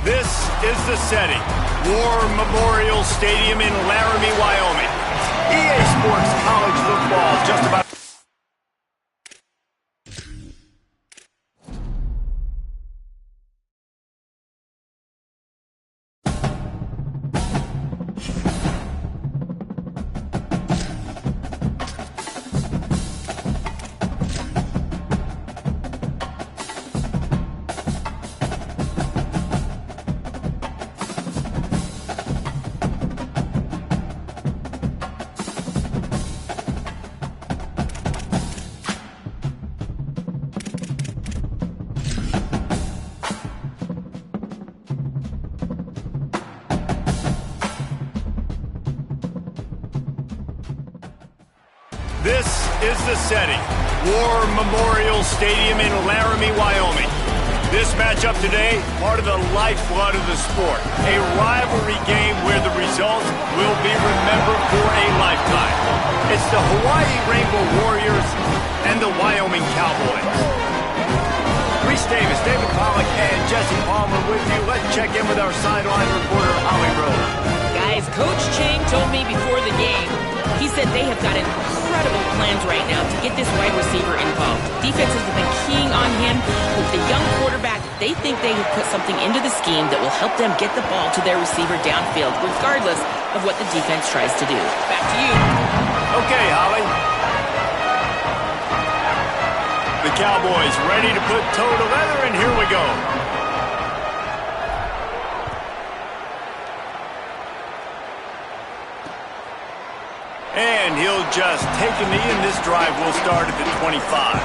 This is the setting. War Memorial Stadium in Laramie, Wyoming. EA Sports College Football just about... This is the setting. War Memorial Stadium in Laramie, Wyoming. This matchup today, part of the lifeblood of the sport. A rivalry game where the results will be remembered for a lifetime. It's the Hawaii Rainbow Warriors and the Wyoming Cowboys. Reese Davis, David Pollack, and Jesse Palmer with you. Let's check in with our sideline reporter, Holly Rose. Guys, Coach Chang told me before the game, he said they have got incredible plans right now to get this wide receiver involved. Defenses have been keying on him. With the young quarterback, they think they have put something into the scheme that will help them get the ball to their receiver downfield, regardless of what the defense tries to do. Back to you. Okay, Holly. The Cowboys ready to put toe to leather, and here we go. And he'll just take a knee, and this drive will start at the 25.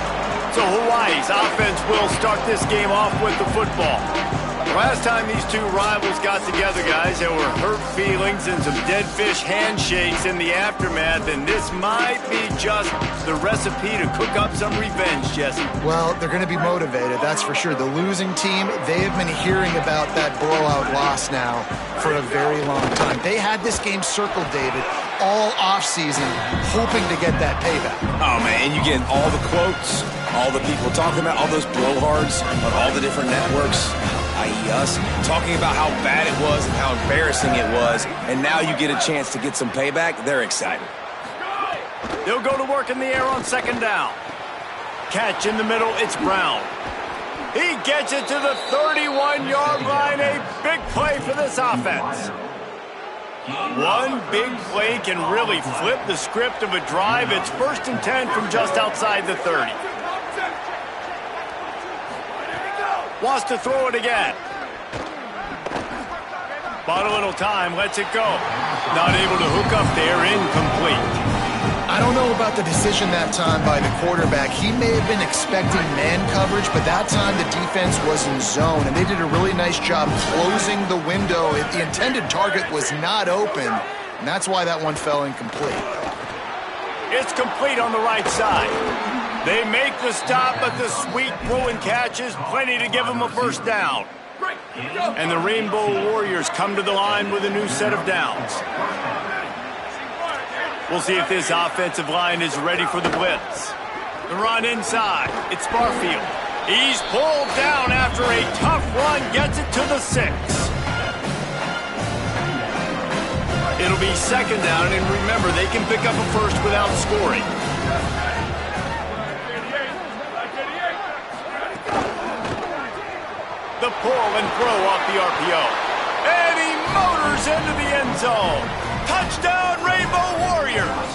So Hawaii's offense will start this game off with the football. Last time these two rivals got together, guys, there were hurt feelings and some dead fish handshakes in the aftermath, and this might be just the recipe to cook up some revenge, Jesse. Well, they're going to be motivated, that's for sure. The losing team, they have been hearing about that blowout loss now for a very long time. They had this game circled, David, all offseason, hoping to get that payback. Oh, man, you get all the quotes, all the people talking about all those blowhards on all the different networks, i.e. us, talking about how bad it was and how embarrassing it was, and now you get a chance to get some payback. They're excited. They'll go to work in the air on second down. Catch in the middle, it's Brown. He gets it to the 31-yard line, a big play for this offense. One big play can really flip the script of a drive. It's 1st and 10 from just outside the 30. Wants to throw it again. Bought a little time, lets it go. Not able to hook up there, incomplete. I don't know about the decision that time by the quarterback. He may have been expecting man coverage, but that time the defense was in zone, and they did a really nice job closing the window. The intended target was not open, and that's why that one fell incomplete. It's complete on the right side. They make the stop, but the sweet throw and catch is plenty to give them a first down. And the Rainbow Warriors come to the line with a new set of downs. We'll see if this offensive line is ready for the blitz. The run inside. It's Barfield. He's pulled down after a tough run. Gets it to the 6. It'll be second down, and remember, they can pick up a first without scoring. The pull and throw off the RPO. And he motors into the end zone. Touchdown, Rainbow Warriors!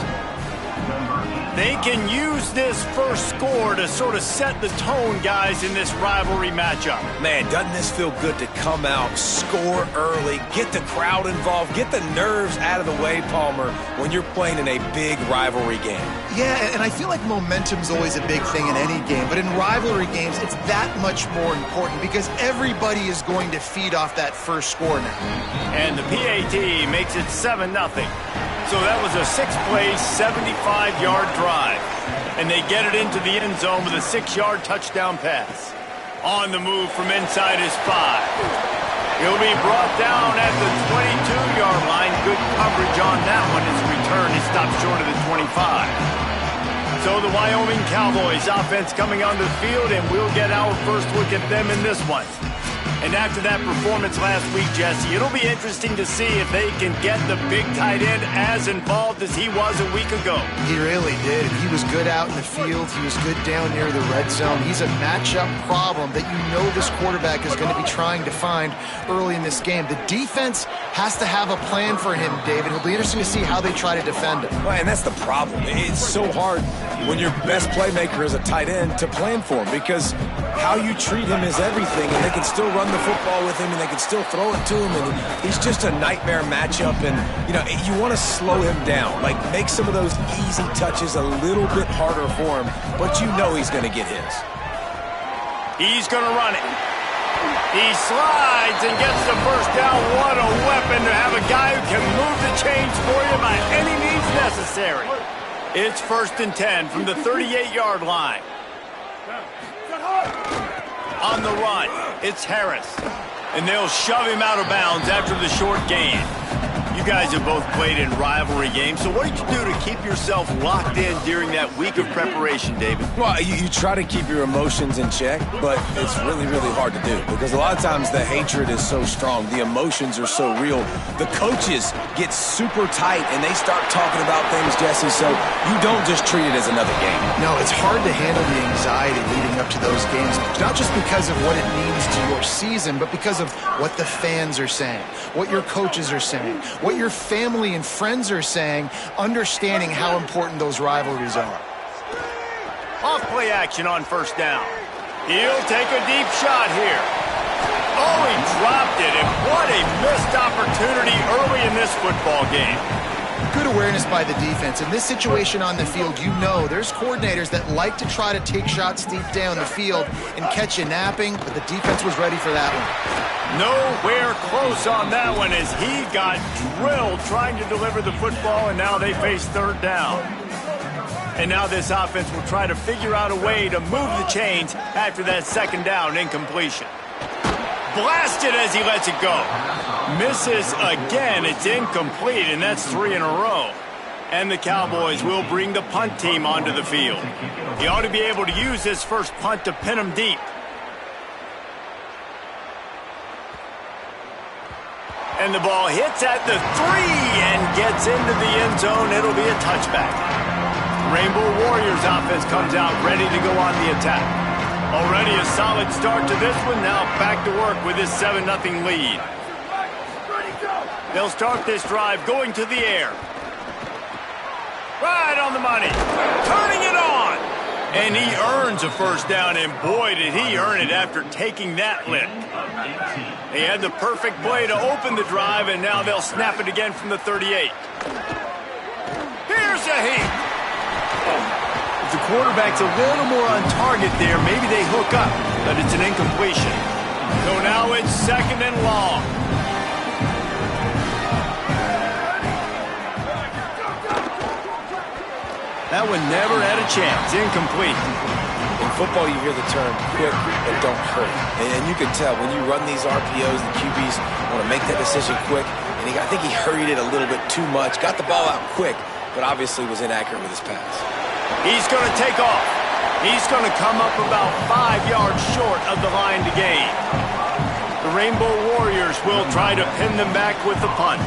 They can use this first score to sort of set the tone, guys, in this rivalry matchup. Man, doesn't this feel good to come out, score early, get the crowd involved, get the nerves out of the way, Palmer, when you're playing in a big rivalry game? Yeah, and I feel like momentum's always a big thing in any game, but in rivalry games, it's that much more important because everybody is going to feed off that first score now. And the PAT makes it 7-0. So that was a 6-play, 75-yard drive. And they get it into the end zone with a 6-yard touchdown pass. On the move from inside his 5. He'll be brought down at the 22-yard line. Good coverage on that one. His return is stopped short of the 25. So the Wyoming Cowboys offense coming onto the field, and we'll get our first look at them in this one. And after that performance last week, Jesse, it'll be interesting to see if they can get the big tight end as involved as he was a week ago. He really did. He was good out in the field. He was good down near the red zone. He's a matchup problem that you know this quarterback is going to be trying to find early in this game. The defense has to have a plan for him, David. It'll be interesting to see how they try to defend him. Well, and that's the problem. It's so hard when your best playmaker is a tight end to plan for him, because how you treat him is everything, and they can still run the football with him, and they can still throw it to him, and he's just a nightmare matchup. And, you know, you want to slow him down, like make some of those easy touches a little bit harder for him, but you know he's going to get his. He's going to run it. He slides and gets the first down. What a weapon to have a guy who can move the chains for you by any means necessary. It's 1st and 10 from the 38-yard line. On the run, it's Harris. And they'll shove him out of bounds after the short gain. You guys have both played in rivalry games, so what did you do to keep yourself locked in during that week of preparation, David? Well, you try to keep your emotions in check, but it's really, really hard to do, because a lot of times the hatred is so strong, the emotions are so real. The coaches get super tight, and they start talking about things, Jesse, so you don't just treat it as another game. No, it's hard to handle the anxiety leading up to those games, not just because of what it means to your season, but because of what the fans are saying, what your coaches are saying, what your family and friends are saying, understanding how important those rivalries are. Off play action on 1st down. He'll take a deep shot here. Oh, he dropped it, and what a missed opportunity early in this football game. Good awareness by the defense. In this situation on the field, you know there's coordinators that like to try to take shots deep down the field and catch you napping, but the defense was ready for that one. Nowhere close on that one as he got drilled trying to deliver the football, and now they face 3rd down. And now this offense will try to figure out a way to move the chains after that 2nd down incompletion. Blasted as he lets it go. Misses again. It's incomplete, and that's 3 in a row. And the Cowboys will bring the punt team onto the field. He ought to be able to use his first punt to pin him deep. And the ball hits at the 3 and gets into the end zone. It'll be a touchback. Rainbow Warriors offense comes out ready to go on the attack. Already a solid start to this one. Now back to work with his 7-0 lead. They'll start this drive going to the air. Right on the money. Turning it on. And he earns a 1st down, and boy, did he earn it after taking that lick. He had the perfect play to open the drive, and now they'll snap it again from the 38. Here's a heat. If the quarterback's a little more on target there, maybe they hook up, but it's an incompletion. So now it's 2nd and long. That one never had a chance. Incomplete. In football, you hear the term quick but don't hurt. And you can tell when you run these RPOs, the QBs want to make that decision quick. And I think he hurried it a little bit too much. Got the ball out quick, but obviously was inaccurate with his pass. He's going to take off. He's going to come up about 5 yards short of the line to gain. The Rainbow Warriors will try to pin them back with the punt.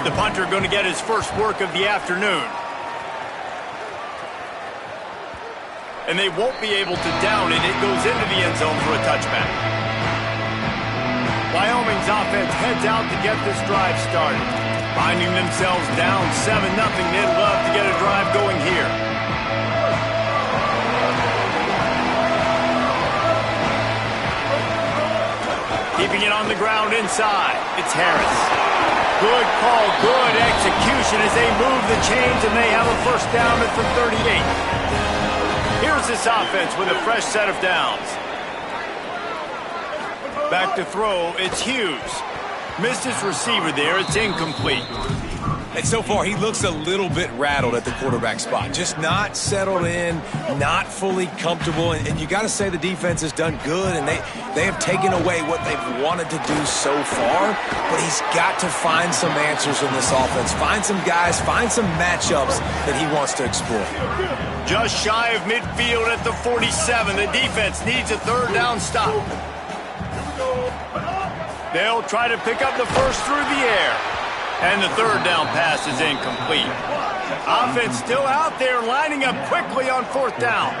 The punter going to get his first work of the afternoon. And they won't be able to down it. It goes into the end zone for a touchback. Wyoming's offense heads out to get this drive started. Finding themselves down 7-0, they'd love to get a drive going here. Keeping it on the ground inside. It's Harris. Good call, good execution as they move the chains, and they have a 1st down at the 38. Here's this offense with a fresh set of downs. Back to throw, it's Hughes. Missed his receiver there, it's incomplete. And so far, he looks a little bit rattled at the quarterback spot. Just not settled in, not fully comfortable. And you got to say the defense has done good, and they have taken away what they've wanted to do so far. But he's got to find some answers in this offense. Find some guys, find some matchups that he wants to explore. Just shy of midfield at the 47. The defense needs a 3rd down stop. They'll try to pick up the first through the air. And the third down pass is incomplete. Offense still out there lining up quickly on fourth down.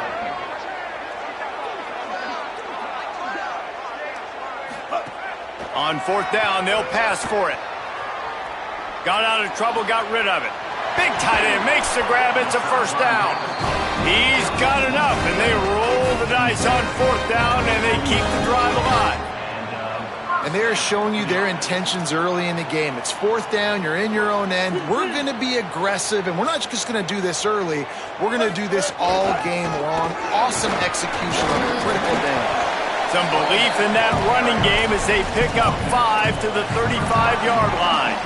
On fourth down, they'll pass for it. Got out of trouble, got rid of it. Big tight end makes the grab. It's a first down. He's got enough, and they roll the dice on fourth down, and they keep the drive alive. And they're showing you their intentions early in the game. It's fourth down, you're in your own end. We're going to be aggressive, and we're not just going to do this early. We're going to do this all game long. Awesome execution on a critical down. Some belief in that running game as they pick up 5 to the 35-yard line.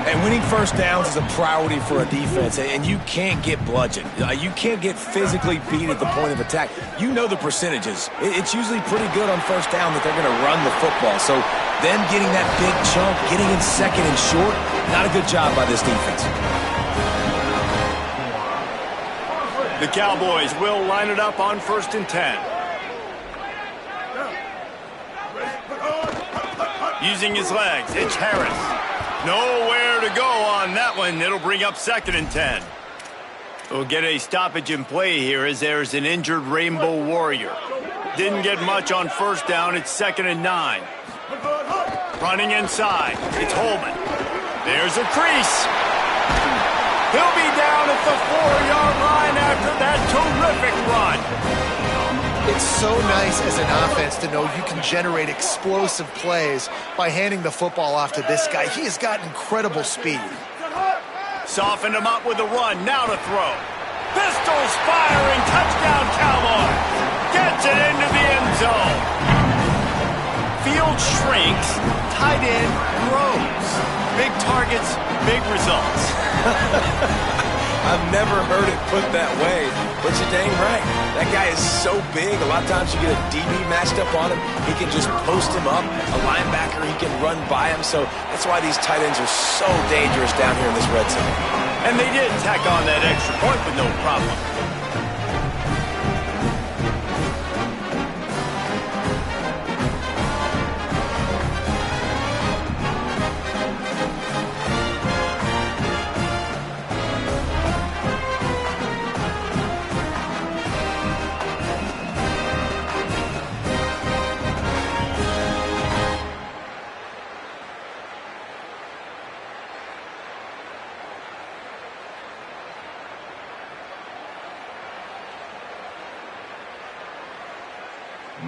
And winning first downs is a priority for a defense, and you can't get bludgeoned. You can't get physically beat at the point of attack. You know the percentages. It's usually pretty good on first down that they're going to run the football. So them getting that big chunk, getting in second and short, not a good job by this defense. The Cowboys will line it up on 1st and 10. Using his legs, it's Harris. Nowhere to go on that one. It'll bring up 2nd and 10. We'll get a stoppage in play here as there's an injured Rainbow Warrior. Didn't get much on first down. It's 2nd and 9. Running inside. It's Holman. There's a crease. He'll be down at the 4-yard line after that terrific run. It's so nice as an offense to know you can generate explosive plays by handing the football off to this guy. He has got incredible speed. Softened him up with a run. Now to throw. Pistols firing. Touchdown, Cowboys. Gets it into the end zone. Field shrinks. Tight end grows. Big targets, big results. I've never heard it put that way, but you're dang right. That guy is so big, a lot of times you get a DB matched up on him. He can just post him up. A linebacker, he can run by him. So that's why these tight ends are so dangerous down here in this red zone. And they did tack on that extra point with no problem.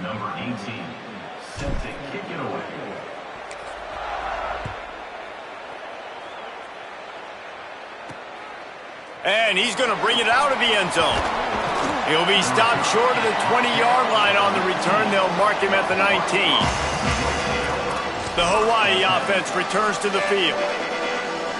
Number 18, set to kick it away. And he's going to bring it out of the end zone. He'll be stopped short of the 20-yard line on the return. They'll mark him at the 19. The Hawaii offense returns to the field.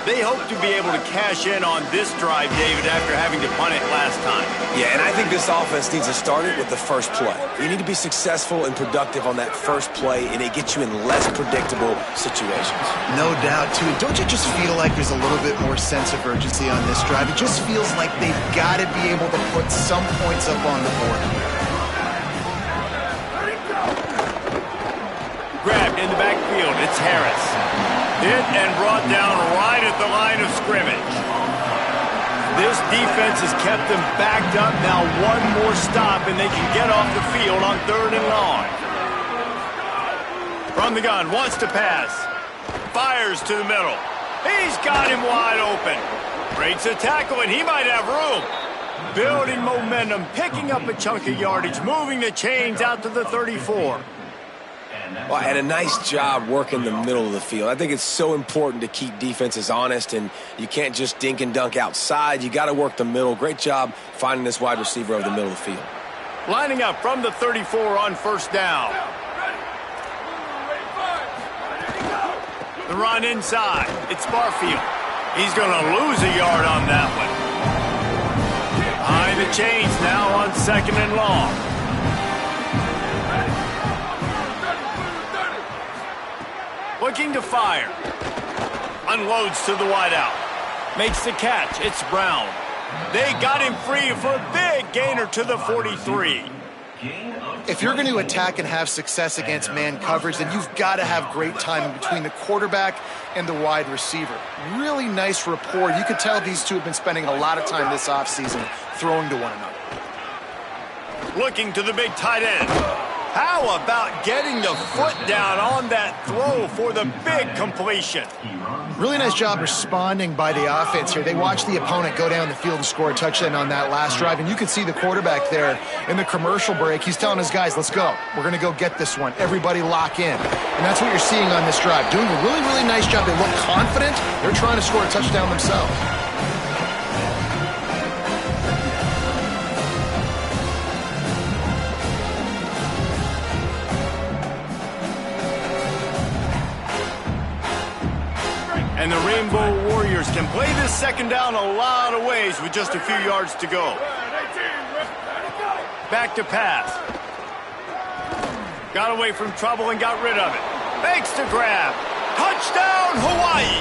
They hope to be able to cash in on this drive, David, after having to punt it last time. Yeah, and I think this offense needs to start it with the first play. You need to be successful and productive on that first play, and it gets you in less predictable situations. No doubt, too. Don't you just feel like there's a little bit more sense of urgency on this drive? It just feels like they've got to be able to put some points up on the board. Grabbed in the backfield, it's Harris. Hit and brought down right at the line of scrimmage. This defense has kept them backed up. Now one more stop and they can get off the field on 3rd and long. From the gun, wants to pass. Fires to the middle. He's got him wide open. Breaks a tackle and he might have room. Building momentum, picking up a chunk of yardage, moving the chains out to the 34. Well, and a nice job working the middle of the field. I think it's so important to keep defenses honest, and you can't just dink and dunk outside. You got to work the middle. Great job finding this wide receiver over the middle of the field. Lining up from the 34 on first down. The run inside. It's Barfield. He's going to lose a yard on that one. Behind the chains now on 2nd and long. Looking to fire. Unloads to the wideout. Makes the catch. It's Brown. They got him free for a big gainer to the 43. If you're going to attack and have success against man coverage, then you've got to have great timing between the quarterback and the wide receiver. Really nice rapport. You could tell these two have been spending a lot of time this offseason throwing to one another. Looking to the big tight end. How about getting the foot down on that throw for the big completion? Really nice job responding by the offense here. They watched the opponent go down the field and score a touchdown on that last drive, and you can see the quarterback there in the commercial break. He's telling his guys, let's go. We're going to go get this one. Everybody lock in. And that's what you're seeing on this drive. Doing a really, really nice job. They look confident. They're trying to score a touchdown themselves. And the Rainbow Warriors can play this second down a lot of ways with just a few yards to go. Back to pass. Got away from trouble and got rid of it. Makes the grab. Touchdown, Hawaii!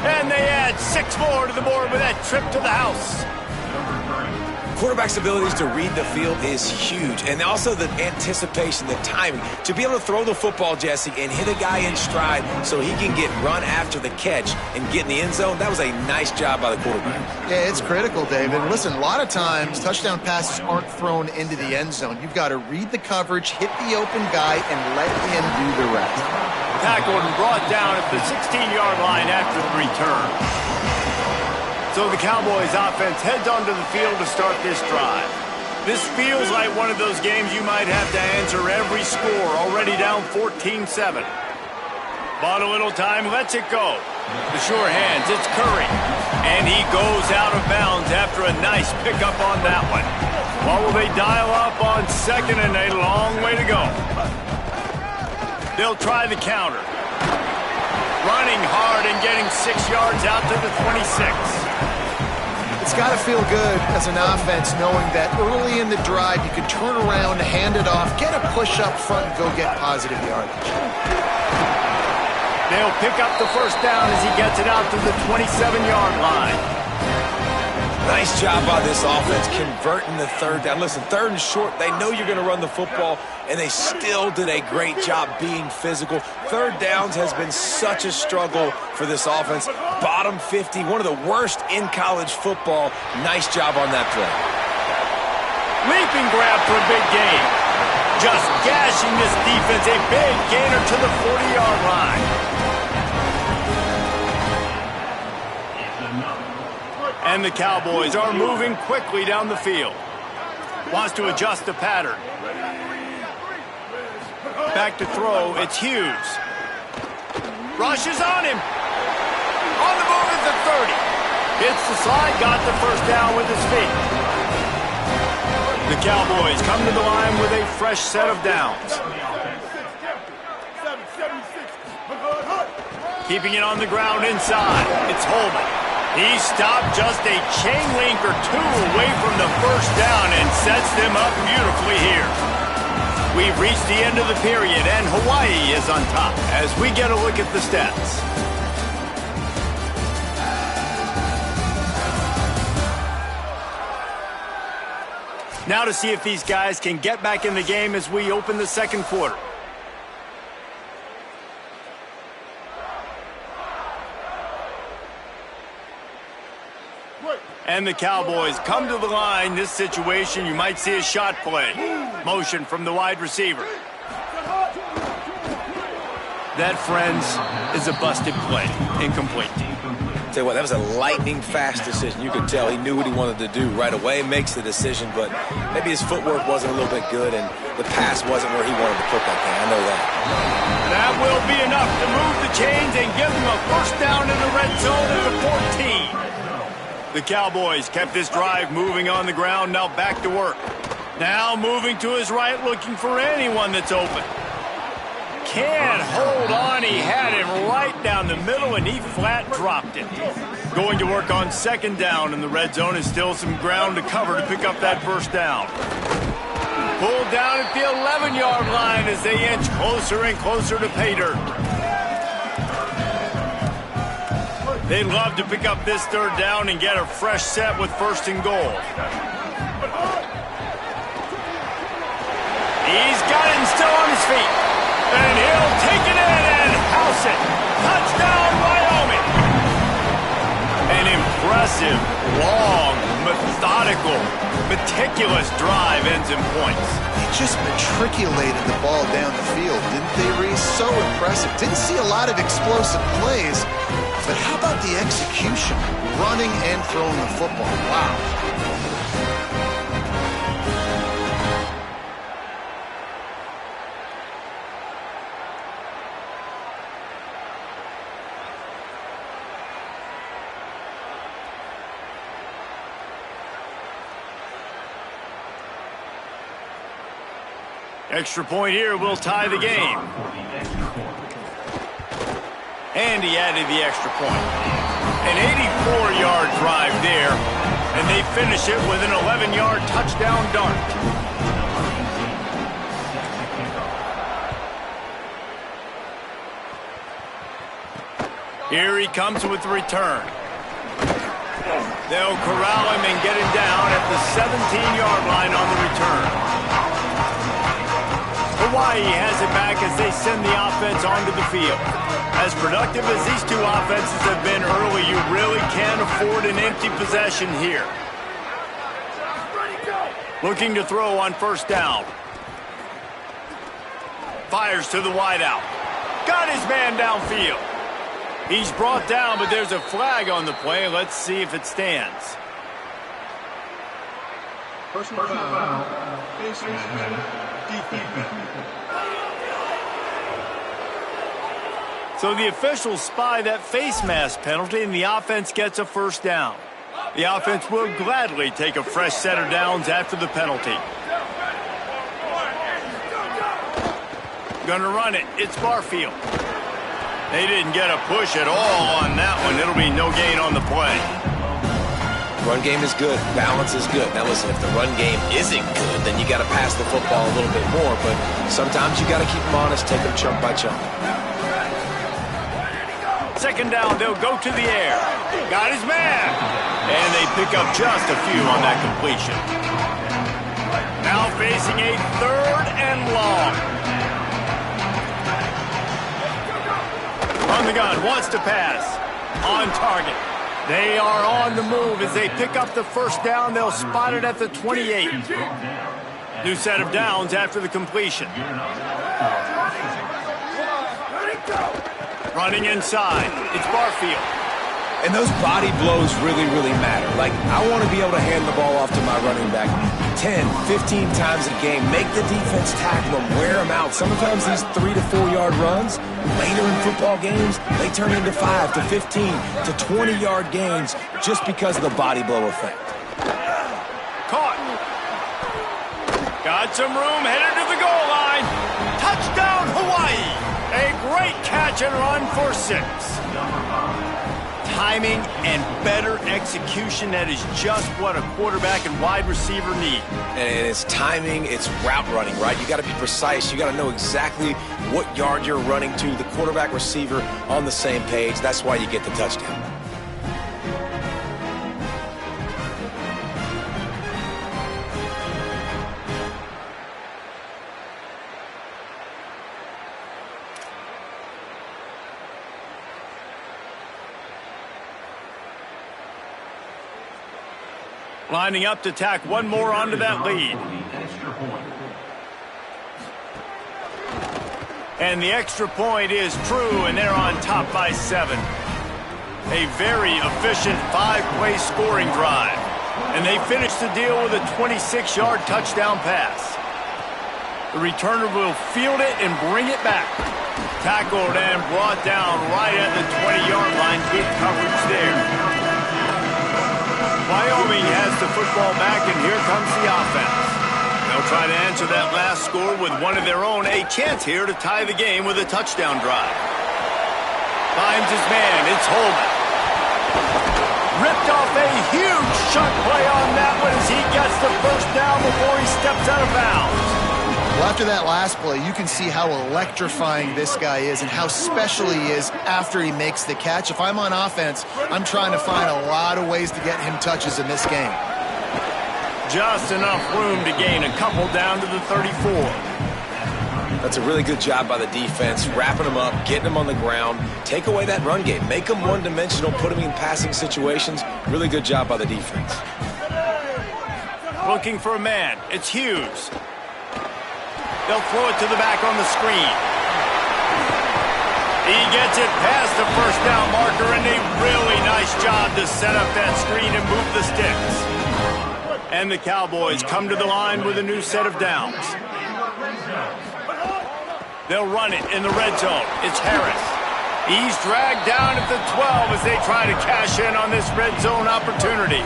And they add 6 more to the board with that trip to the house. Quarterback's abilities to read the field is huge, and also the anticipation, the timing. To be able to throw the football, Jesse, and hit a guy in stride so he can get run after the catch and get in the end zone, that was a nice job by the quarterback. Yeah, it's critical, David. Listen, a lot of times touchdown passes aren't thrown into the end zone. You've got to read the coverage, hit the open guy, and let him do the rest. Tackled and brought down at the 16-yard line after the return. So the Cowboys offense heads onto the field to start this drive. This feels like one of those games you might have to answer every score, already down 14-7. Bought a little time, lets it go. The sure hands, it's Curry. And he goes out of bounds after a nice pickup on that one. What will they dial up on second and a long way to go? They'll try the counter. Running hard and getting 6 yards out to the 26. It's got to feel good as an offense knowing that early in the drive you can turn around, hand it off, get a push up front, and go get positive yardage. They'll pick up the first down as he gets it out to the 27-yard line. Nice job by this offense converting the third down. Listen, third and short, they know you're going to run the football, and they still did a great job being physical. Third downs has been such a struggle for this offense. Bottom 50, one of the worst in college football. Nice job on that play. Leaping grab for a big gain. Just gashing this defense, a big gainer to the 40-yard line. And the Cowboys are moving quickly down the field. Wants to adjust the pattern. Back to throw, it's Hughes. Rushes on him. On the move at the 30. Hits the slide, got the first down with his feet. The Cowboys come to the line with a fresh set of downs. Keeping it on the ground inside, it's Holman. He stopped just a chain link or two away from the first down and sets them up beautifully here. We've reached the end of the period, and Hawaii is on top as we get a look at the stats. Now to see if these guys can get back in the game as we open the second quarter. And the Cowboys come to the line. This situation, you might see a shot play. Motion from the wide receiver. That, friends, is a busted play. Incomplete. Tell you what, that was a lightning-fast decision. You could tell he knew what he wanted to do right away, makes the decision, but maybe his footwork wasn't a little bit good, and the pass wasn't where he wanted to put that thing. I know that. That will be enough to move the chains and give him a first down in the red zone at the 14. The Cowboys kept this drive moving on the ground, now back to work. Now moving to his right, looking for anyone that's open. Can't hold on, he had him right down the middle, and he flat dropped it. Going to work on second down in the red zone, is still some ground to cover to pick up that first down. Pulled down at the 11-yard line as they inch closer and closer to pay dirt. They'd love to pick up this third down and get a fresh set with first and goal. He's got it and still on his feet. And he'll take it in and house it. Touchdown, Wyoming. An impressive, long, methodical, meticulous drive ends in points. They just matriculated the ball down the field, didn't they, Reese? So impressive. Didn't see a lot of explosive plays, but how about the execution? Running and throwing the football. Wow. Extra point here will tie the game. And he added the extra point. An 84-yard drive there, and they finish it with an 11-yard touchdown dart. Here he comes with the return. They'll corral him and get him down at the 17-yard line on the return. Hawaii has it back as they send the offense onto the field. As productive as these two offenses have been early, you really can't afford an empty possession here. Looking to throw on first down. Fires to the wideout. Got his man downfield. He's brought down, but there's a flag on the play. Let's see if it stands. Personal foul. Defense. So the officials spy that face mask penalty, and the offense gets a first down. The offense will gladly take a fresh set of downs after the penalty. Gonna run it. It's Barfield. They didn't get a push at all on that one. It'll be no gain on the play. Run game is good. Balance is good. Now listen, if the run game isn't good, then you got to pass the football a little bit more. But sometimes you got to keep them honest, take them chunk by chunk. Second down, they'll go to the air. Got his man. And they pick up just a few on that completion. Now facing a third and long. On the gun, wants to pass. On target. They are on the move as they pick up the first down. They'll spot it at the 28. New set of downs after the completion. Running inside. It's Barfield. And those body blows really, really matter. Like, I want to be able to hand the ball off to my running back 10, 15 times a game. Make the defense tackle them, wear them out. Sometimes these 3 to 4 yard runs, later in football games, they turn into 5 to 15 to 20 yard gains just because of the body blow effect. Caught. Got some room, headed to the goal line. Touchdown, Hawaii. A great catch and run for 6. Timing and better execution, that is just what a quarterback and wide receiver need. And it's timing, it's route running, right? You got to be precise. You got to know exactly what yard you're running to. The quarterback, receiver on the same page. That's why you get the touchdown. Lining up to tack one more onto that lead. And the extra point is true, and they're on top by 7. A very efficient 5-play scoring drive. And they finish the deal with a 26-yard touchdown pass. The returner will field it and bring it back. Tackled and brought down right at the 20-yard line. Good coverage there. Wyoming has the football back, and here comes the offense. They'll try to answer that last score with one of their own. A chance here to tie the game with a touchdown drive. Finds his man. It's Holman. Ripped off a huge shot play on that one as he gets the first down before he steps out of bounds. Well, after that last play, you can see how electrifying this guy is and how special he is after he makes the catch. If I'm on offense, I'm trying to find a lot of ways to get him touches in this game. Just enough room to gain a couple down to the 34. That's a really good job by the defense, wrapping them up, getting them on the ground, take away that run game, make them one-dimensional, put them in passing situations. Really good job by the defense. Looking for a man. It's Hughes. They'll throw it to the back on the screen. He gets it past the first down marker, and a really nice job to set up that screen and move the sticks. And the Cowboys come to the line with a new set of downs. They'll run it in the red zone. It's Harris. He's dragged down at the 12 as they try to cash in on this red zone opportunity.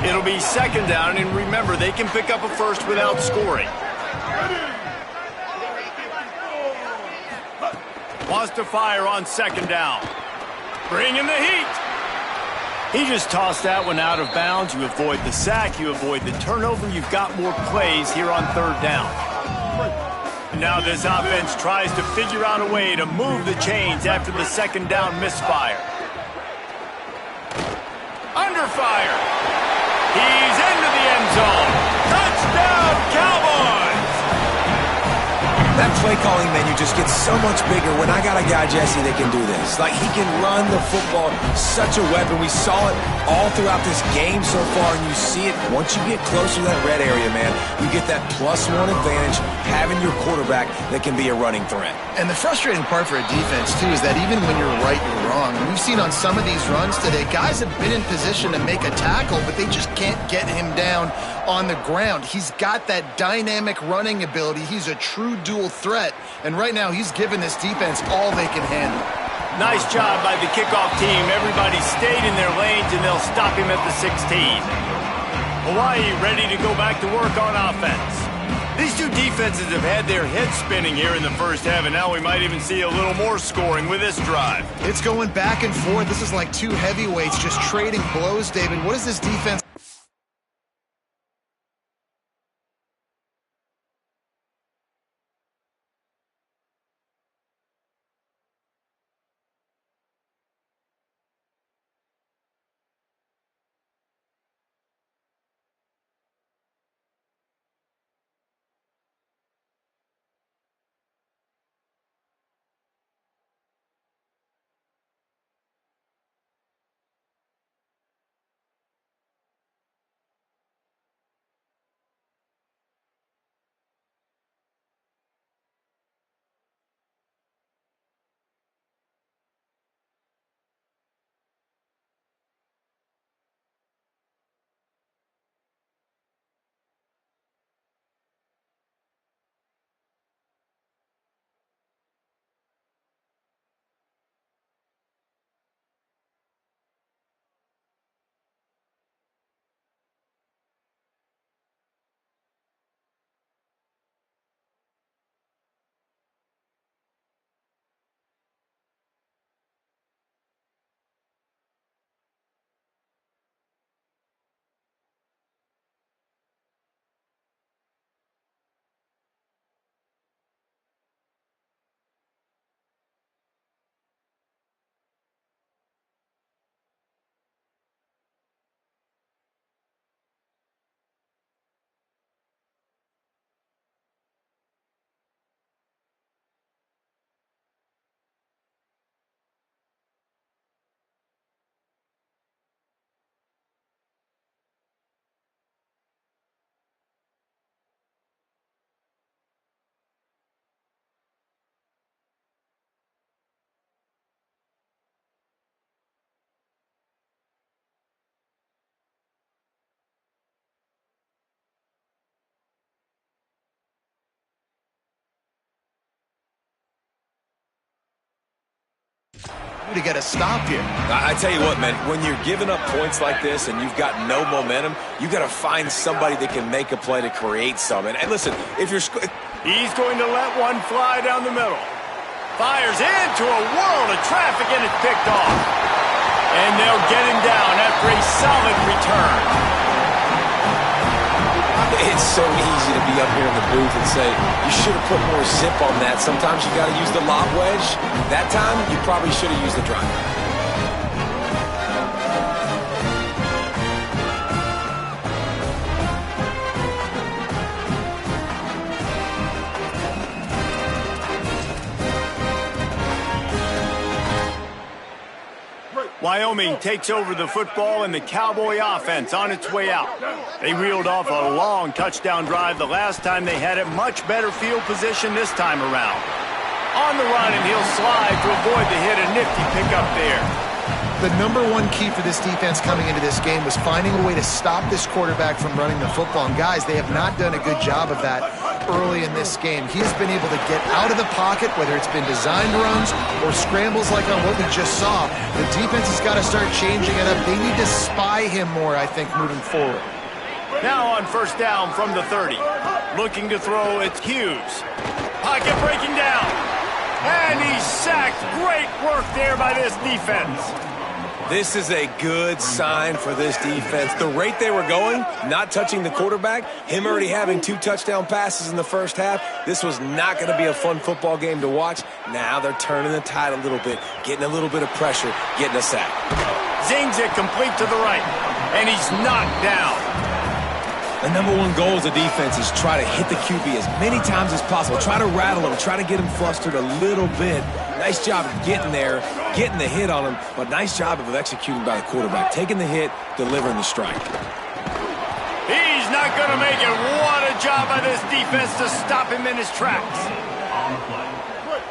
It'll be second down, and remember, they can pick up a first without scoring. Wants to fire on second down. Bring in the heat. He just tossed that one out of bounds. You avoid the sack, you avoid the turnover. You've got more plays here on third down. Now this offense tries to figure out a way to move the chains after the second down misfire. Under fire. He's into the end zone. Touchdown, Cowboys! That play calling menu just gets so much bigger when I got a guy, Jesse, that can do this. Like, he can run the football, such a weapon. We saw it all throughout this game so far, and you see it once you get closer to that red area, man. You get that +1 advantage having your quarterback that can be a running threat. And the frustrating part for a defense, too, is that even when you're right, you're wrong. We've seen on some of these runs today, guys have been in position to make a tackle, but they just can't get him down on the ground. He's got that dynamic running ability. He's a true dual threat, and right now he's given this defense all they can handle. Nice job by the kickoff team. Everybody stayed in their lanes, and they'll stop him at the 16. Hawaii ready to go back to work on offense. These two defenses have had their heads spinning here in the first half, and now we might even see a little more scoring with this drive. It's going back and forth. This is like two heavyweights just trading blows, David. What is this defense? To get a stop here. I tell you what, man, when you're giving up points like this and you've got no momentum, you got to find somebody that can make a play to create something. And listen, if you're... He's going to let one fly down the middle. Fires into a world of traffic, and it's picked off. And they'll get him down after a solid return. It's so easy to be up here in the booth and say, you should have put more zip on that. Sometimes you got to use the lob wedge. That time, you probably should have used the driver. Wyoming takes over the football and the Cowboy offense on its way out. They reeled off a long touchdown drive the last time they had it. Much better field position this time around. On the run, and he'll slide to avoid the hit. A nifty pickup there. The number one key for this defense coming into this game was finding a way to stop this quarterback from running the football. And guys, they have not done a good job of that early in this game. He has been able to get out of the pocket, whether it's been designed runs or scrambles like on what we just saw. The defense has got to start changing it up. They need to spy him more, I think, moving forward. Now on first down from the 30. Looking to throw, it's Hughes. Pocket breaking down. And he's sacked. Great work there by this defense. This is a good sign for this defense. The rate they were going, not touching the quarterback, him already having 2 touchdown passes in the first half, this was not going to be a fun football game to watch. Now they're turning the tide a little bit, getting a little bit of pressure, getting a sack. Zings it complete to the right, and he's knocked down. The number one goal as a defense is try to hit the QB as many times as possible. Try to rattle him, try to get him flustered a little bit. Nice job of getting there, getting the hit on him, but nice job of executing by the quarterback. Taking the hit, delivering the strike. He's not going to make it. What a job by this defense to stop him in his tracks.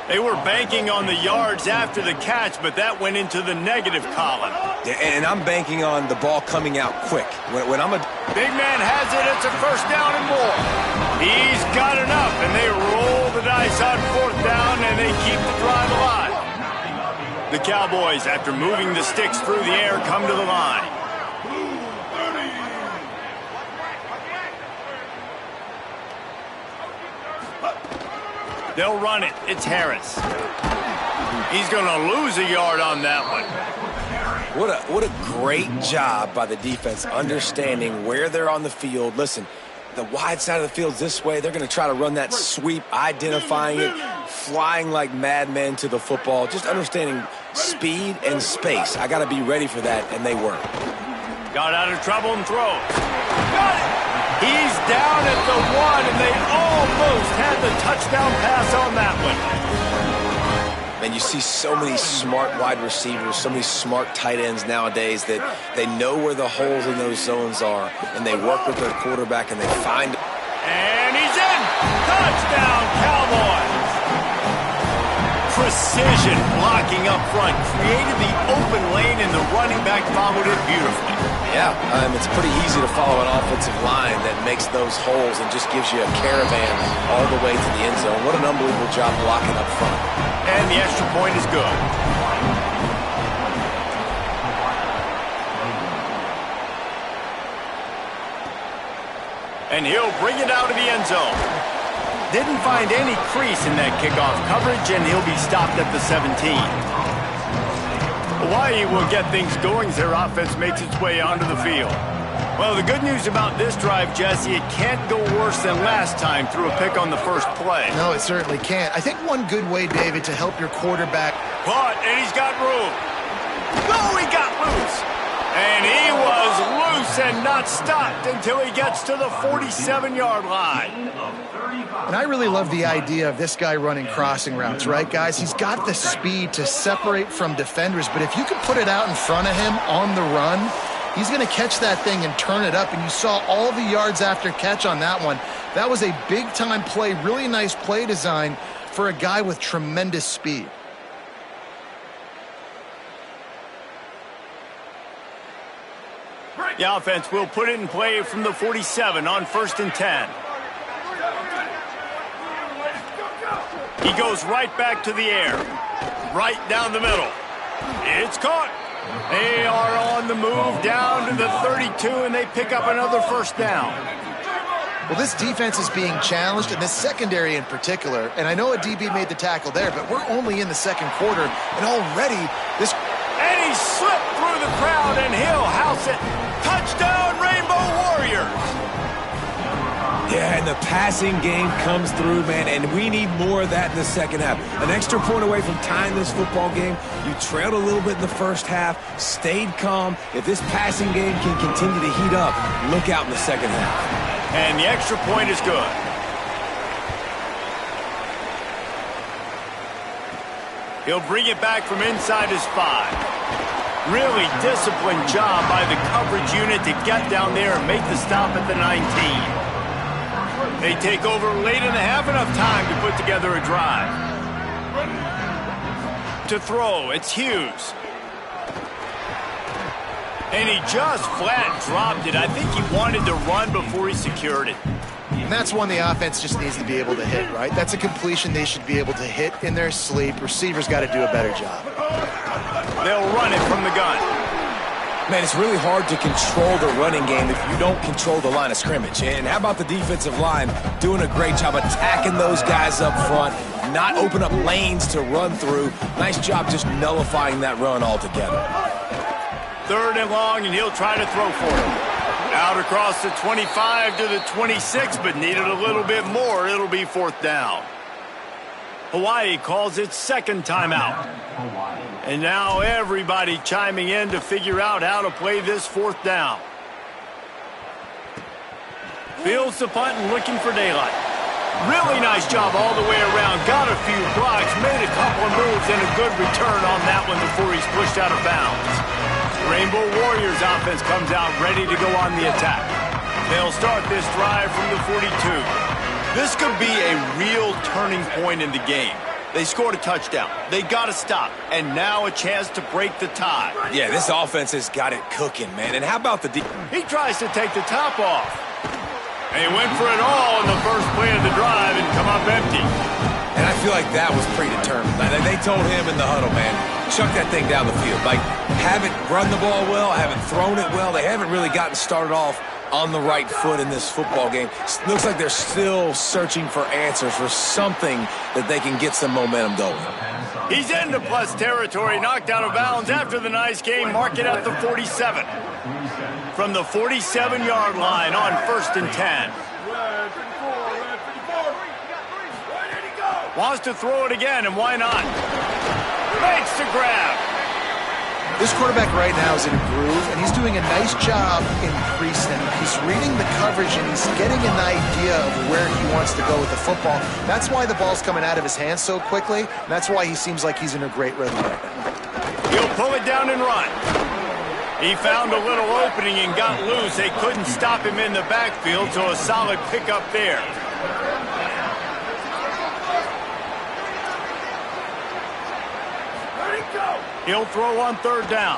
They were banking on the yards after the catch, but that went into the negative column. Yeah, and I'm banking on the ball coming out quick. When I'm a big man has it, it's a first down and more. He's got enough, and they roll the dice on fourth down, and they keep the drive alive. The Cowboys, after moving the sticks through the air, come to the line. They'll run it. It's Harris. He's going to lose a yard on that one. What a great job by the defense understanding where they're on the field. Listen, the wide side of the field's this way. They're going to try to run that sweep, identifying it, flying like madmen to the football, just understanding speed and space. I got to be ready for that, and they were. Got out of trouble and throws. Got it! He's down at the 1, and they almost had the touchdown pass on that one. And you see so many smart wide receivers, so many smart tight ends nowadays that they know where the holes in those zones are, and they work with their quarterback, and they find. And he's in! Touchdown, Cowboys! Precision blocking up front, created the open lane, and the running back followed it beautifully. Yeah, it's pretty easy to follow an offensive line that makes those holes and just gives you a caravan all the way to the end zone. What an unbelievable job blocking up front. And the extra point is good. And he'll bring it out of the end zone. Didn't find any crease in that kickoff coverage, and he'll be stopped at the 17. Hawaii will get things going as their offense makes its way onto the field. Well, the good news about this drive, Jesse, it can't go worse than last time through a pick on the first play. No, it certainly can't. I think one good way, David, to help your quarterback. Caught, and he's got room. No, he got loose. And he was loose and not stopped until he gets to the 47-yard line. And I really love the idea of this guy running crossing routes, right, guys? He's got the speed to separate from defenders, but if you can put it out in front of him on the run, he's going to catch that thing and turn it up. And you saw all the yards after catch on that one. That was a big-time play, really nice play design for a guy with tremendous speed. The offense will put it in play from the 47 on 1st and 10. He goes right back to the air, right down the middle. It's caught. They are on the move down to the 32, and they pick up another first down. Well, this defense is being challenged, and this secondary in particular. And I know a DB made the tackle there, but we're only in the second quarter, and already this... And he slipped through the crowd, and he'll house it. Touchdown, Rainbow Warriors! Yeah, and the passing game comes through, man, and we need more of that in the second half. An extra point away from tying this football game. You trailed a little bit in the first half, stayed calm. If this passing game can continue to heat up, look out in the second half. And the extra point is good. He'll bring it back from inside his 5. Really disciplined job by the coverage unit to get down there and make the stop at the 19. They take over late in the half, enough time to put together a drive. To throw, it's Hughes. And he just flat dropped it. I think he wanted to run before he secured it. And that's one the offense just needs to be able to hit, right? That's a completion they should be able to hit in their sleep. Receivers got to do a better job. They'll run it from the gun. Man, it's really hard to control the running game if you don't control the line of scrimmage. And how about the defensive line doing a great job attacking those guys up front, not open up lanes to run through. Nice job just nullifying that run altogether. 3rd and long, and he'll try to throw for it. Out across the 25 to the 26, but needed a little bit more. It'll be 4th down. Hawaii calls it 2nd timeout. And now everybody chiming in to figure out how to play this 4th down. Fields the punt and looking for daylight. Really nice job all the way around. Got a few blocks, made a couple of moves, and a good return on that one before he's pushed out of bounds. Rainbow Warriors offense comes out ready to go on the attack. They'll start this drive from the 42. This could be a real turning point in the game. They scored a touchdown. They got to stop. And now a chance to break the tie. Yeah, this offense has got it cooking, man. And how about the He tries to take the top off. And he went for it all in the first play of the drive and come up empty. And I feel like that was predetermined. They told him in the huddle, man, chuck that thing down the field. Like, haven't run the ball well, haven't thrown it well. They haven't really gotten started off on the right foot in this football game. Looks like they're still searching for answers, for something that they can get some momentum going. He's into plus territory, knocked out of bounds after the nice game. Mark it at the 47. From the 47-yard line on 1st and 10. Wants to throw it again, and why not? Makes the grab. This quarterback right now is in a groove, and he's doing a nice job in pre-snap. He's reading the coverage, and he's getting an idea of where he wants to go with the football. That's why the ball's coming out of his hands so quickly, and that's why he seems like he's in a great rhythm right now. He'll pull it down and run. He found a little opening and got loose. They couldn't stop him in the backfield, so a solid pickup there. He'll throw on 3rd down.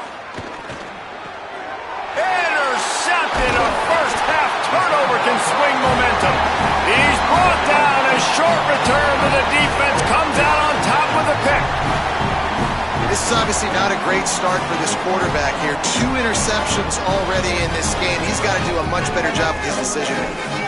Intercepted. A first-half turnover can swing momentum. He's brought down. A short return, but the defense comes out on top with a pick. This is obviously not a great start for this quarterback here. 2 interceptions already in this game. He's got to do a much better job with his decision-making.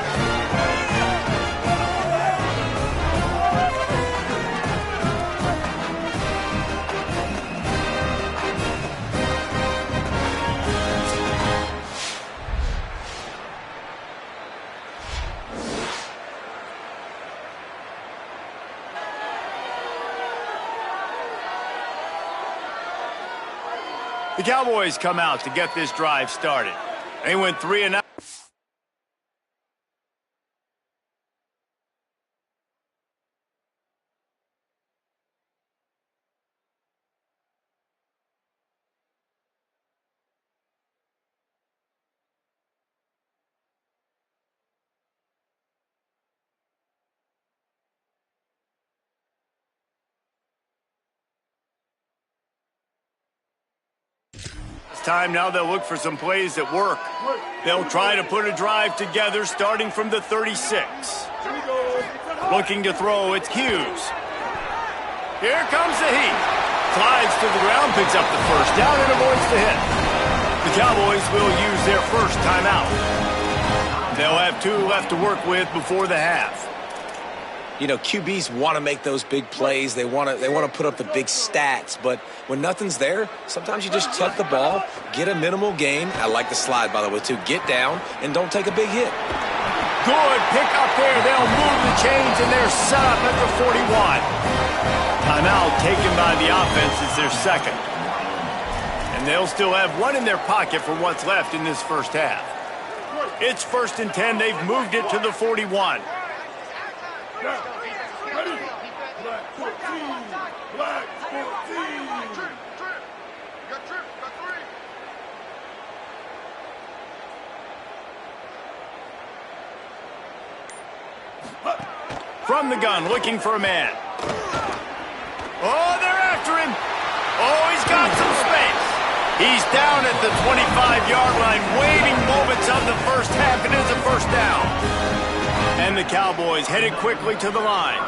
The Cowboys come out to get this drive started. They went 3-and-out. Time now they'll look for some plays that work. They'll try to put a drive together starting from the 36. Looking to throw, it's Hughes. Here comes the heat. Slides to the ground, picks up the first down and avoids the hit. The Cowboys will use their first timeout. They'll have 2 left to work with before the half. You know, QBs want to make those big plays. They want to put up the big stats. But when nothing's there, sometimes you just tuck the ball, get a minimal gain. I like the slide, by the way, too. Get down and don't take a big hit. Good pick up there. They'll move the chains, and they're set up at the 41. Timeout taken by the offense is their second. And they'll still have 1 in their pocket for what's left in this first half. It's 1st and 10. They've moved it to the 41. from the gun, looking for a man. Oh, they're after him. Oh, he's got some space. He's down at the 25-yard line, waiting moments of the first half. It is a first down. And the Cowboys headed quickly to the line.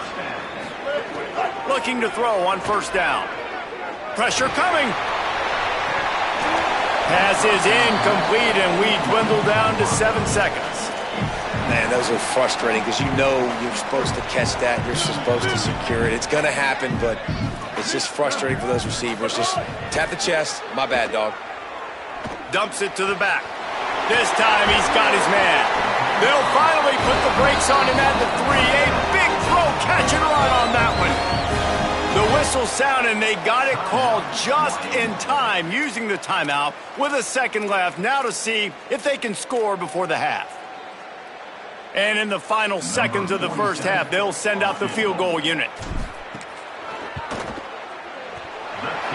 Looking to throw on first down. Pressure coming. Pass is incomplete, and we dwindle down to 7 seconds. Man, those are frustrating because you know you're supposed to catch that. You're supposed to secure it. It's going to happen, but it's just frustrating for those receivers. Just tap the chest. My bad, dog. Dumps it to the back. This time he's got his man. They'll finally put the brakes on him at the 3. A big throw, catch and run on that one. The whistle sounded, and they got it called just in time, using the timeout with a second left. Now to see if they can score before the half. And in the final seconds of the first half, they'll send out the field goal unit.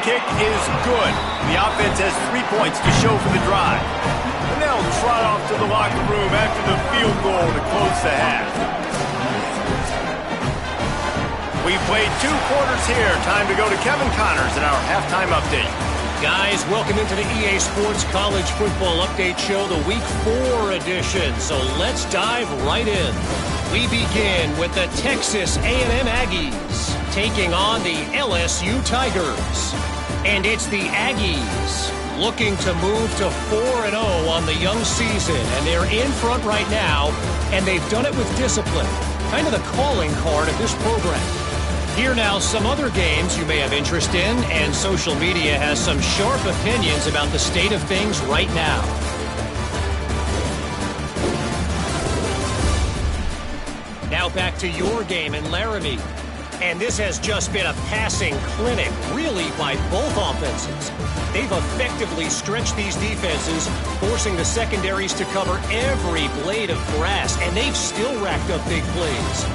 Kick is good. The offense has 3 points to show for the drive. And they'll trot off to the locker room after the field goal to close the half. We played 2 quarters here. Time to go to Kevin Connors in our halftime update. Guys, welcome into the EA Sports College Football Update Show, the Week 4 edition. So let's dive right in. We begin with the Texas A&M Aggies taking on the LSU Tigers. And it's the Aggies looking to move to 4-0 on the young season. And they're in front right now, and they've done it with discipline. Kind of the calling card of this program. Here now, some other games you may have interest in, and social media has some sharp opinions about the state of things right now. Now back to your game in Laramie. And this has just been a passing clinic, really, by both offenses. They've effectively stretched these defenses, forcing the secondaries to cover every blade of grass, and they've still racked up big plays.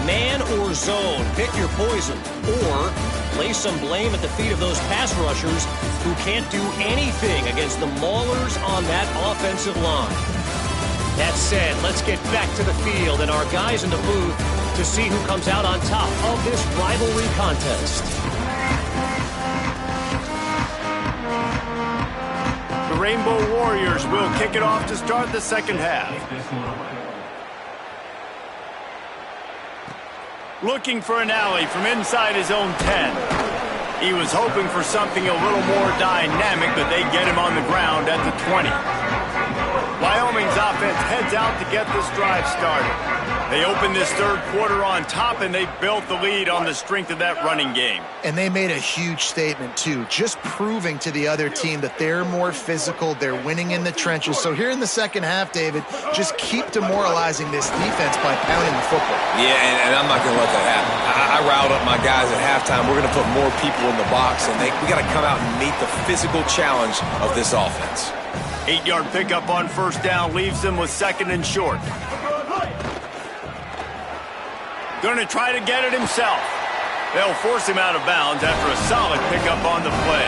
Man or zone, pick your poison, or lay some blame at the feet of those pass rushers who can't do anything against the maulers on that offensive line. That said, let's get back to the field and our guys in the booth to see who comes out on top of this rivalry contest. The Rainbow Warriors will kick it off to start the second half. Looking for an alley from inside his own 10. He was hoping for something a little more dynamic, but they get him on the ground at the 20. Wyoming's offense heads out to get this drive started. They opened this third quarter on top, and they built the lead on the strength of that running game. And they made a huge statement, too, just proving to the other team that they're more physical, they're winning in the trenches. So here in the second half, David, just keep demoralizing this defense by pounding the football. Yeah, and I'm not going to let that happen. I riled up my guys at halftime. We're going to put more people in the box, and we got to come out and meet the physical challenge of this offense. 8-yard pickup on first down leaves them with second and short. Going to try to get it himself. They'll force him out of bounds after a solid pickup on the play.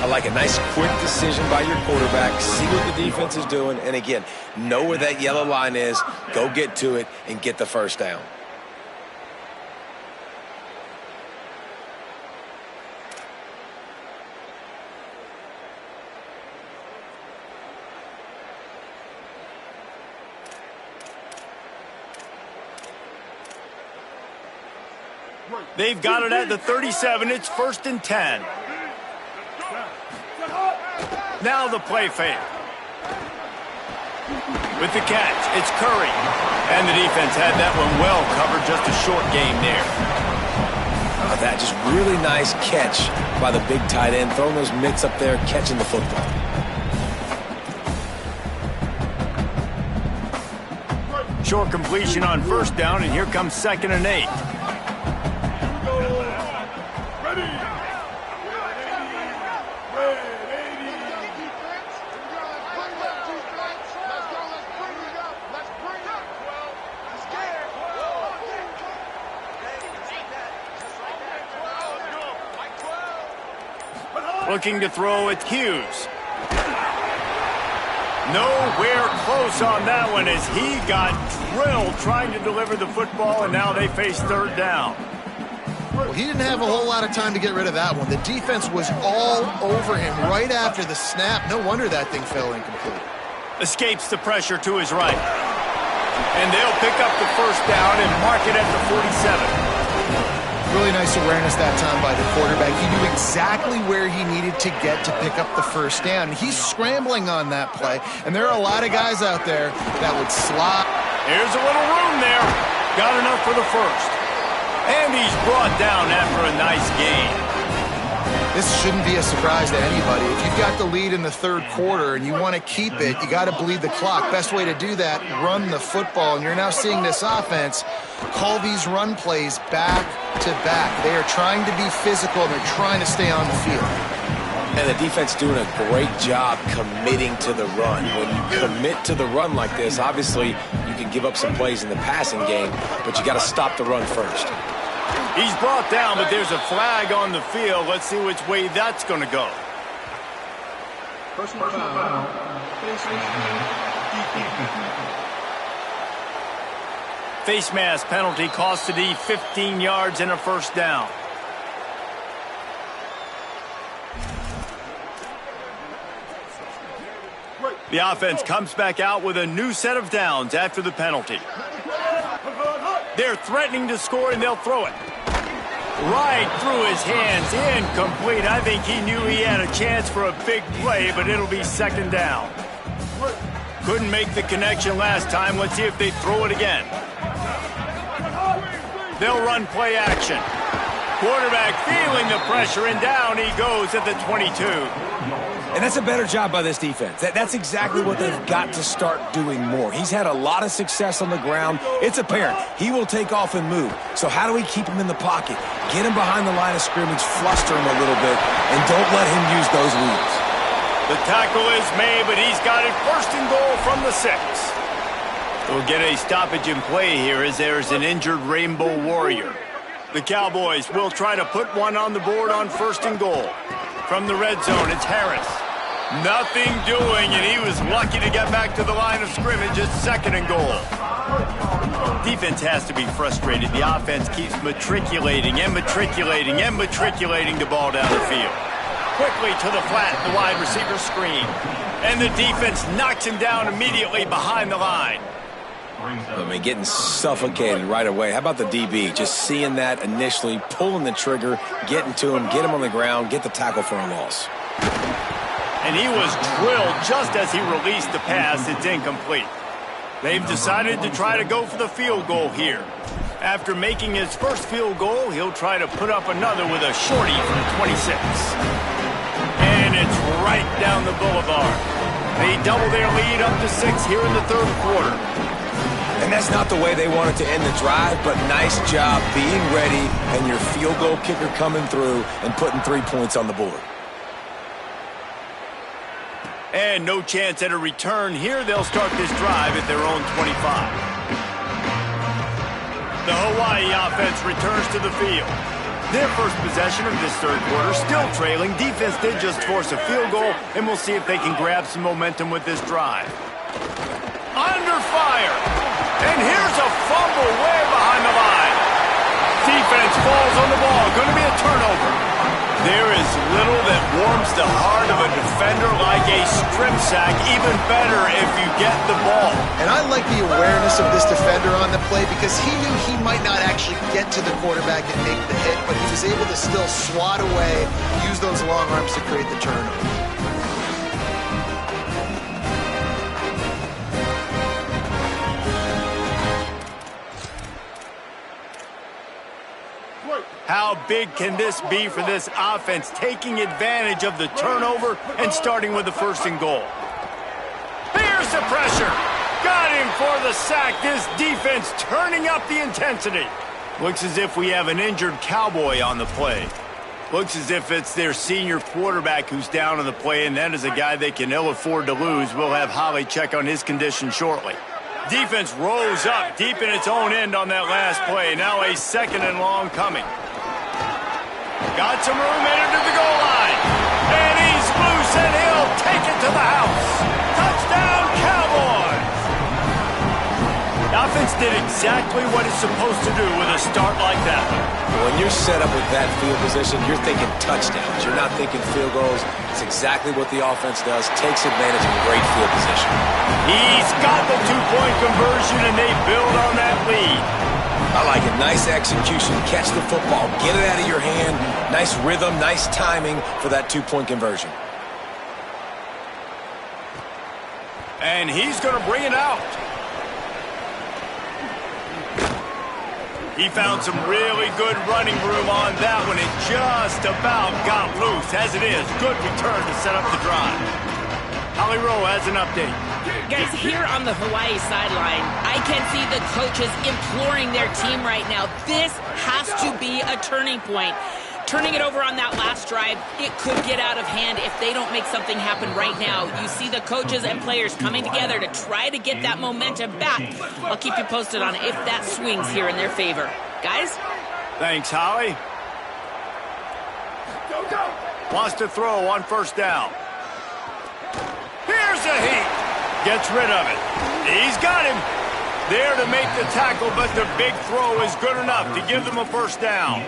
I like a nice quick decision by your quarterback. See what the defense is doing. And again, know where that yellow line is. Go get to it and get the first down. They've got it at the 37. It's 1st and 10. Now the play fake. With the catch, it's Curry. And the defense had that one well covered. Just a short game there. That just really nice catch by the big tight end. Throwing those mitts up there, catching the football. Short completion on first down, and here comes 2nd and 8. Looking to throw, it's Hughes. Nowhere close on that one as he got drilled trying to deliver the football, and now they face third down. Well, he didn't have a whole lot of time to get rid of that one. The defense was all over him right after the snap. No wonder that thing fell incomplete. Escapes the pressure to his right. And they'll pick up the first down and mark it at the 47. Really nice awareness that time by the quarterback. He knew exactly where he needed to get to pick up the first down. He's scrambling on that play, and there are a lot of guys out there that would slide. Here's a little room there. Got enough for the first. And he's brought down after a nice gain. This shouldn't be a surprise to anybody. If you've got the lead in the third quarter and you want to keep it, you got to bleed the clock. Best way to do that, run the football. And you're now seeing this offense call these run plays back to back. They are trying to be physical, and they're trying to stay on the field. And the defense doing a great job committing to the run. When you commit to the run like this, obviously you can give up some plays in the passing game, but you got to stop the run first. He's brought down, but there's a flag on the field. Let's see which way that's going to go. Personal foul. Face mask penalty cost the D 15 yards and a first down. The offense comes back out with a new set of downs after the penalty. They're threatening to score, and they'll throw it. Right through his hands, incomplete. I think he knew he had a chance for a big play, but it'll be second down. Couldn't make the connection last time. Let's see if they throw it again. They'll run play action. Quarterback feeling the pressure, and down he goes at the 22. And that's a better job by this defense. That's exactly what they've got to start doing more. He's had a lot of success on the ground. It's apparent he will take off and move. So how do we keep him in the pocket? Get him behind the line of scrimmage, fluster him a little bit, and don't let him use those wheels. The tackle is made, but he's got it first and goal from the 6. We'll get a stoppage in play here as there's an injured Rainbow Warrior. The Cowboys will try to put one on the board on first and goal. From the red zone, it's Harris. Nothing doing, and he was lucky to get back to the line of scrimmage at second and goal. Defense has to be frustrated. The offense keeps matriculating and matriculating and matriculating the ball down the field. Quickly to the flat, the wide receiver screen. And the defense knocks him down immediately behind the line. I mean, getting suffocated right away. How about the DB? Just seeing that initially, pulling the trigger, getting to him, get him on the ground, get the tackle for a loss. And he was drilled just as he released the pass. It's incomplete. They've decided to try to go for the field goal here. After making his first field goal, he'll try to put up another with a shorty from 26. And it's right down the boulevard. They double their lead up to 6 here in the third quarter. And that's not the way they wanted to end the drive, but nice job being ready and your field goal kicker coming through and putting 3 points on the board. And no chance at a return here. They'll start this drive at their own 25. The Hawaii offense returns to the field. Their first possession of this third quarter, still trailing. Defense did just force a field goal, and we'll see if they can grab some momentum with this drive. Under fire. And here's a fumble way behind the line. Defense falls on the ball. Going to be a turnover. There is little that warms the heart of a defender like a strip sack. Even better if you get the ball. And I like the awareness of this defender on the play because he knew he might not actually get to the quarterback and make the hit, but he was able to still swat away, use those long arms to create the turnover. How big can this be for this offense, taking advantage of the turnover and starting with the first and goal? Here's the pressure. Got him for the sack. This defense turning up the intensity. Looks as if we have an injured Cowboy on the play. Looks as if it's their senior quarterback who's down on the play, and that is a guy they can ill afford to lose. We'll have Holly check on his condition shortly. Defense rose up deep in its own end on that last play. Now a second and long coming. Got some room, headed to the goal line. And he's loose, and he'll take it to the house. Touchdown, The offense did exactly what it's supposed to do with a start like that. When you're set up with that field position, you're thinking touchdowns. You're not thinking field goals. It's exactly what the offense does. Takes advantage of great field position. He's got the two-point conversion, and they build on that lead. I like it. Nice execution. Catch the football. Get it out of your hand. Nice rhythm, nice timing for that two-point conversion. And he's going to bring it out. He found some really good running room on that one. It just about got loose. As it is, good return to set up the drive. Holly Rowe has an update. Guys, here on the Hawaii sideline, I can see the coaches imploring their team right now. This has to be a turning point. Turning it over on that last drive, it could get out of hand if they don't make something happen right now. You see the coaches and players coming together to try to get that momentum back. I'll keep you posted on if that swings here in their favor. Guys? Thanks, Holly. Wants to throw on first down. Here's a heat. Gets rid of it. He's got him. There to make the tackle, but the big throw is good enough to give them a first down.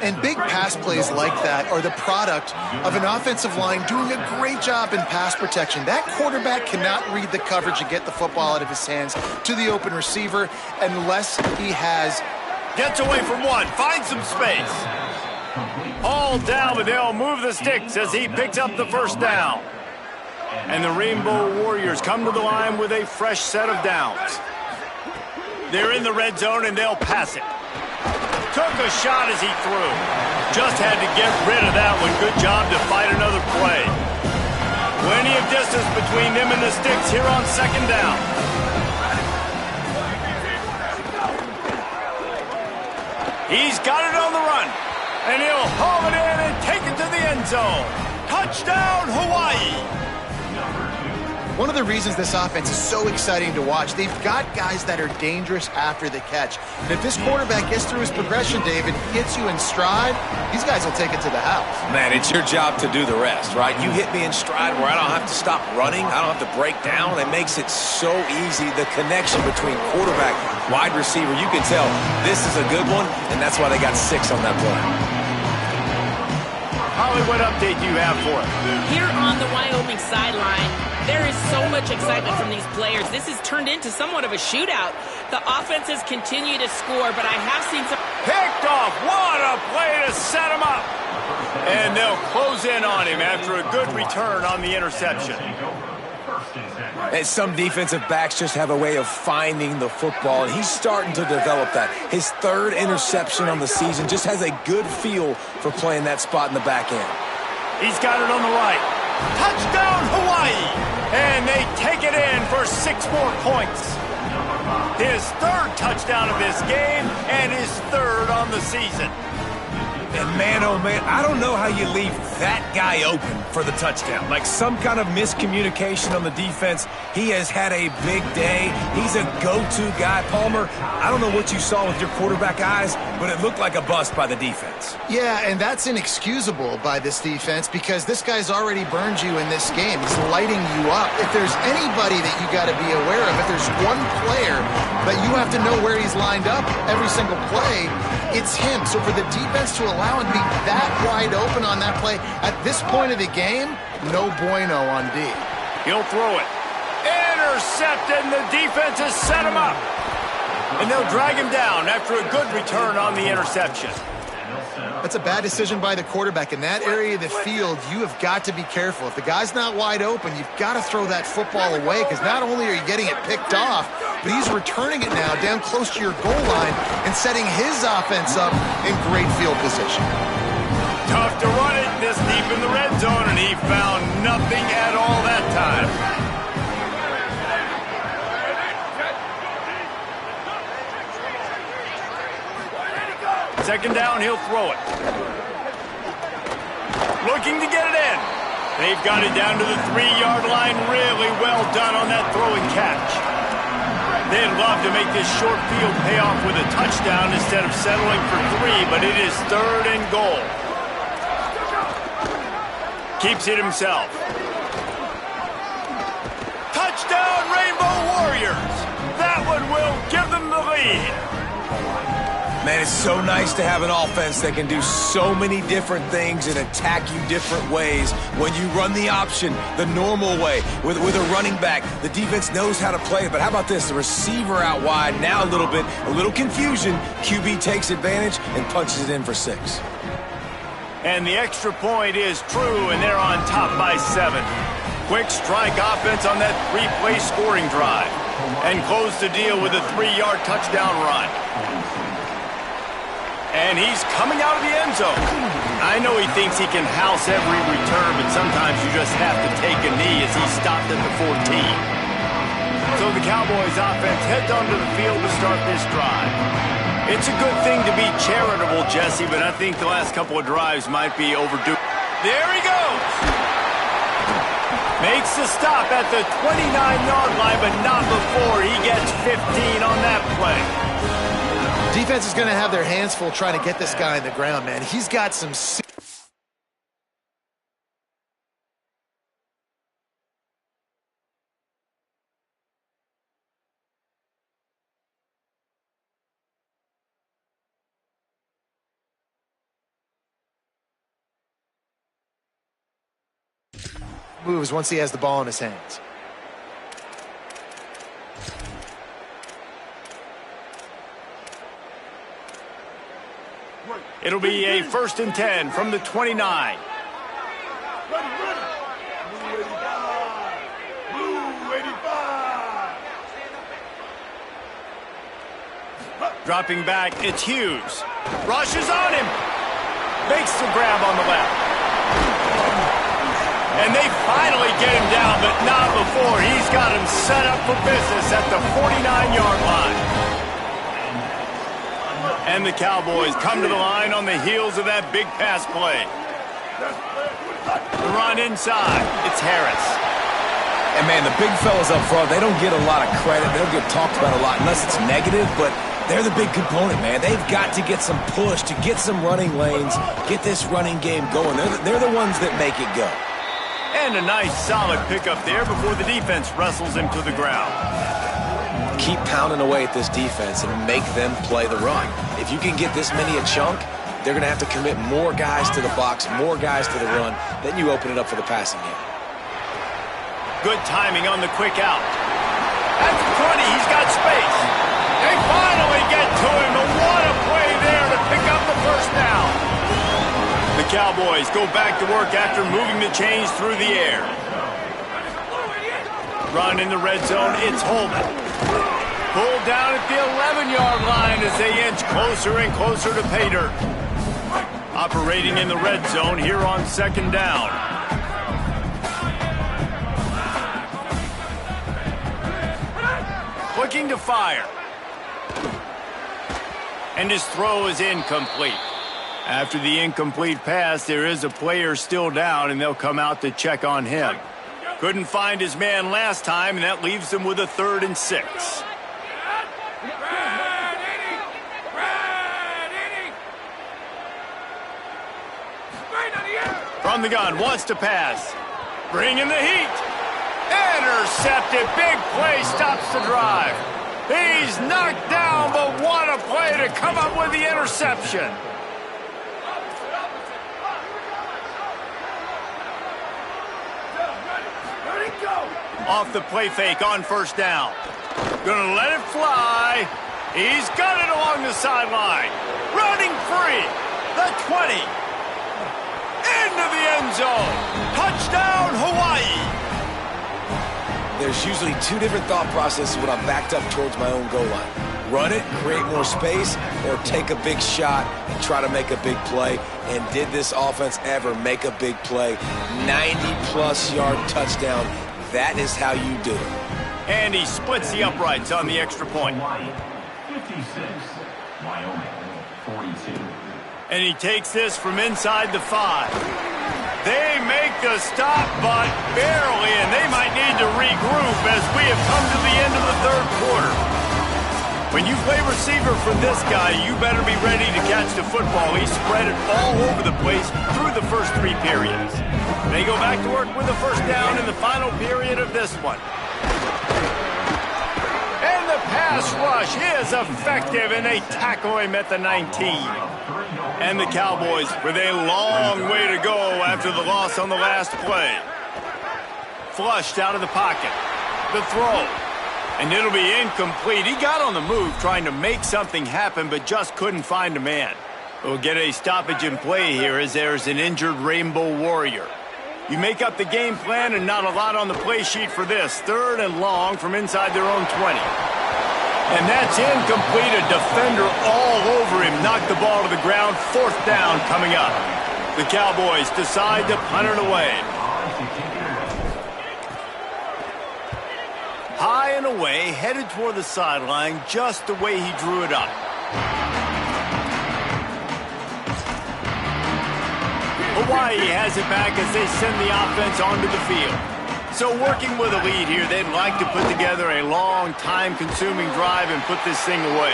And big pass plays like that are the product of an offensive line doing a great job in pass protection. That quarterback cannot read the coverage and get the football out of his hands to the open receiver unless he has... Gets away from one, finds some space. All down, but they'll move the sticks as he picks up the first down. And the Rainbow Warriors come to the line with a fresh set of downs. They're in the red zone, and they'll pass it. Took a shot as he threw. Just had to get rid of that one. Good job to fight another play. Plenty of distance between them and the sticks here on second down. He's got it on the run. And he'll haul it in and take it to the end zone. Touchdown, Hawaii! One of the reasons this offense is so exciting to watch, they've got guys that are dangerous after the catch. And if this quarterback gets through his progression, David, gets you in stride, these guys will take it to the house. Man, it's your job to do the rest, right? You hit me in stride where I don't have to stop running. I don't have to break down. It makes it so easy. The connection between quarterback, wide receiver, you can tell this is a good one, and that's why they got 6 on that play. Holly, what update do you have for us? Here on the Wyoming sideline, there is so much excitement from these players. This has turned into somewhat of a shootout. The offenses continue to score, but I have seen some... Picked off. What a play to set him up. And they'll close in on him after a good return on the interception. And some defensive backs just have a way of finding the football, and he's starting to develop that. His 3rd interception on the season, just has a good feel for playing that spot in the back end. He's got it on the right. Touchdown, Hawaii! And they take it in for 6 more points. His 3rd touchdown of this game and his 3rd on the season. And man, oh man, I don't know how you leave that guy open for the touchdown. Like some kind of miscommunication on the defense. He has had a big day. He's a go-to guy. Palmer, I don't know what you saw with your quarterback eyes, but it looked like a bust by the defense. Yeah, and that's inexcusable by this defense because this guy's already burned you in this game. He's lighting you up. If there's anybody that you got to be aware of, if there's one player that you have to know where he's lined up every single play, it's him. So for the defense to allow him to be that wide open on that play at this point of the game, no bueno on D. He'll throw it. Intercepted, and the defense has set him up. And they'll drag him down after a good return on the interception. That's a bad decision by the quarterback. In that area of the field, you have got to be careful. If the guy's not wide open, you've got to throw that football away because not only are you getting it picked off, but he's returning it now down close to your goal line and setting his offense up in great field position. Tough to run it this deep in the red zone, and he found nothing at all that time. Second down, he'll throw it. Looking to get it in. They've got it down to the 3-yard line. Really well done on that throw and catch. They'd love to make this short field pay off with a touchdown instead of settling for 3, but it is 3rd and goal. Keeps it himself. Touchdown, Rainbow Warriors! That the lead. Man, it's so nice to have an offense that can do so many different things and attack you different ways. When you run the option the normal way with a running back, the defense knows how to play it. But how about this? The receiver out wide, now a little confusion. QB takes advantage and punches it in for 6. And the extra point is true, and they're on top by 7. Quick strike offense on that 3-play scoring drive. And close the deal with a 3-yard touchdown run. And he's coming out of the end zone. I know he thinks he can house every return, but sometimes you just have to take a knee as he stopped at the 14. So the Cowboys offense heads onto the field to start this drive. It's a good thing to be charitable, Jesse, but I think the last couple of drives might be overdue. There he goes. Makes the stop at the 29-yard line, but not before he gets 15 on that play. Defense is going to have their hands full trying to get this guy on the ground, man. He's got some... moves once he has the ball in his hands. It'll be a 1st and 10 from the 29. Dropping back, it's Hughes. Rushes on him. Makes the grab on the left. And they finally get him down, but not before. He's got him set up for business at the 49-yard line. And the Cowboys come to the line on the heels of that big pass play. The run inside. It's Harris. And, man, the big fellas up front, they don't get a lot of credit. They don't get talked about a lot unless it's negative, but they're the big component, man. They've got to get some push to get some running lanes, get this running game going. They're the ones that make it go. And a nice, solid pickup there before the defense wrestles him to the ground. Keep pounding away at this defense and make them play the run. If you can get this many a chunk, they're going to have to commit more guys to the box, more guys to the run. Then you open it up for the passing game. Good timing on the quick out. At the 20, he's got space. They finally get to him, and what a play there to pick up the first down. The Cowboys go back to work after moving the chains through the air. Run in the red zone, it's Holman. Pulled down at the 11-yard line as they inch closer and closer to pay dirt. Operating in the red zone here on 2nd down. Looking to fire. And his throw is incomplete. After the incomplete pass, there is a player still down, and they'll come out to check on him. Couldn't find his man last time, and that leaves them with a 3rd and 6. From the gun, wants to pass. Bringing the heat. Intercepted. Big play stops the drive. He's knocked down, but what a play to come up with the interception. Off the play fake on 1st down. Gonna let it fly. He's got it along the sideline. Running free. The 20. Into the end zone. Touchdown, Hawaii. There's usually 2 different thought processes when I'm backed up towards my own goal line. Run it, create more space, or take a big shot and try to make a big play. And did this offense ever make a big play? 90-plus yard touchdown. That is how you do it. And he splits the uprights on the extra point. 56, Wyoming, 42. And he takes this from inside the 5. They make the stop, but barely, and they might need to regroup as we have come to the end of the 3rd quarter. When you play receiver for this guy, you better be ready to catch the football. He spread it all over the place through the first 3 periods. They go back to work with the 1st down in the final period of this one. And the pass pass rush is effective, and they tackle him at the 19. And the Cowboys with a long way to go after the loss on the last play. Flushed out of the pocket. The throw. And it'll be incomplete. He got on the move trying to make something happen, but just couldn't find a man. We'll get a stoppage in play here as there's an injured Rainbow Warrior. You make up the game plan and not a lot on the play sheet for this. 3rd and long from inside their own 20. And that's incomplete. A defender all over him. Knocked the ball to the ground. 4th down coming up. The Cowboys decide to punt it away. High and away, headed toward the sideline just the way he drew it up. Hawaii has it back as they send the offense onto the field. So working with a lead here, they'd like to put together a long, time-consuming drive and put this thing away.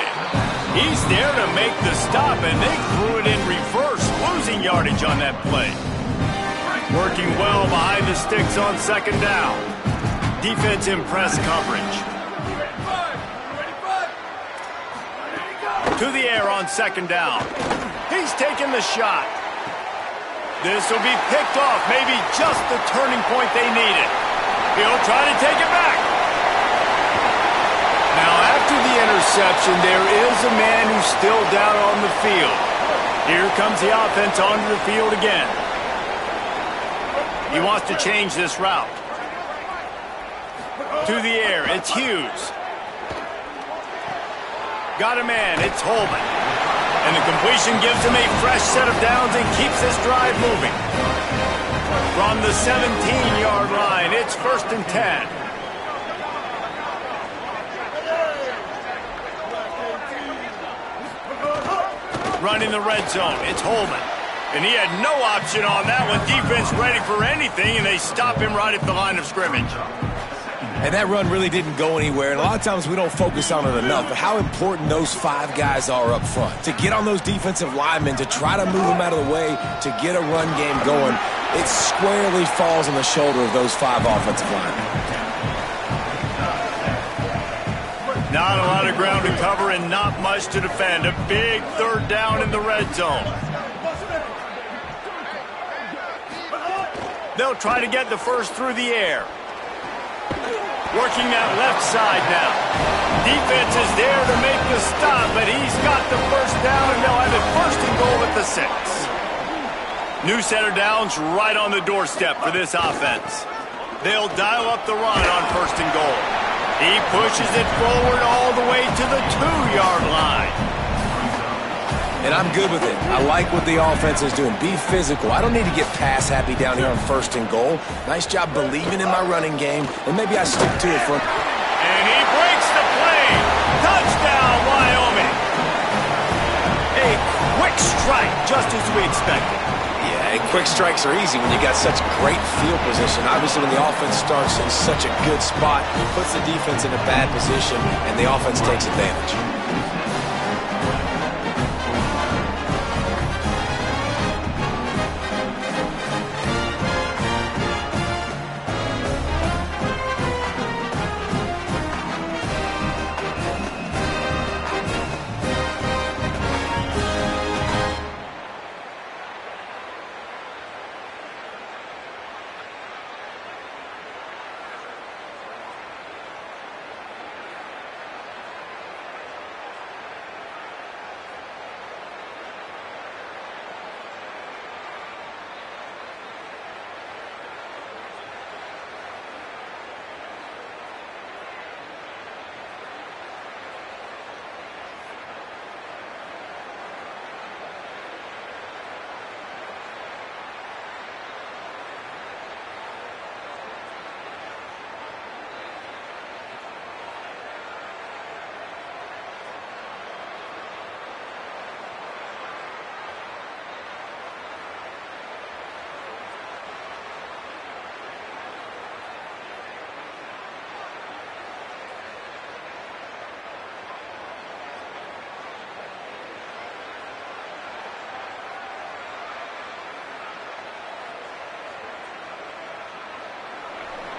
He's there to make the stop, and they threw it in reverse, losing yardage on that play. Working well behind the sticks on 2nd down. Defense in press coverage. To the air on 2nd down. He's taking the shot. This will be picked off, maybe just the turning point they needed. He'll try to take it back. Now, after the interception, there is a man who's still down on the field. Here comes the offense onto the field again. He wants to change this route. To the air, it's Hughes. Got a man, it's Holman. And the completion gives him a fresh set of downs and keeps this drive moving. From the 17-yard line, it's 1st and 10. Running the red zone, it's Holman. And he had no option on that one. Defense ready for anything, and they stop him right at the line of scrimmage. And that run really didn't go anywhere, and a lot of times we don't focus on it enough, but how important those 5 guys are up front. To get on those defensive linemen, to try to move them out of the way, to get a run game going, it squarely falls on the shoulder of those 5 offensive linemen. Not a lot of ground to cover and not much to defend. A big 3rd down in the red zone. They'll try to get the first through the air. Working that left side now. Defense is there to make the stop, but he's got the first down, and they'll have it 1st and goal at the 6. New set of downs right on the doorstep for this offense. They'll dial up the run on 1st and goal. He pushes it forward all the way to the 2-yard line. And I'm good with it. I like what the offense is doing. Be physical. I don't need to get pass happy down here on 1st and goal. Nice job believing in my running game, and maybe I stick to it for him. And he breaks the play. Touchdown, Wyoming. A quick strike, just as we expected. Yeah, and quick strikes are easy when you got such great field position. Obviously, when the offense starts in such a good spot, puts the defense in a bad position, and the offense takes advantage.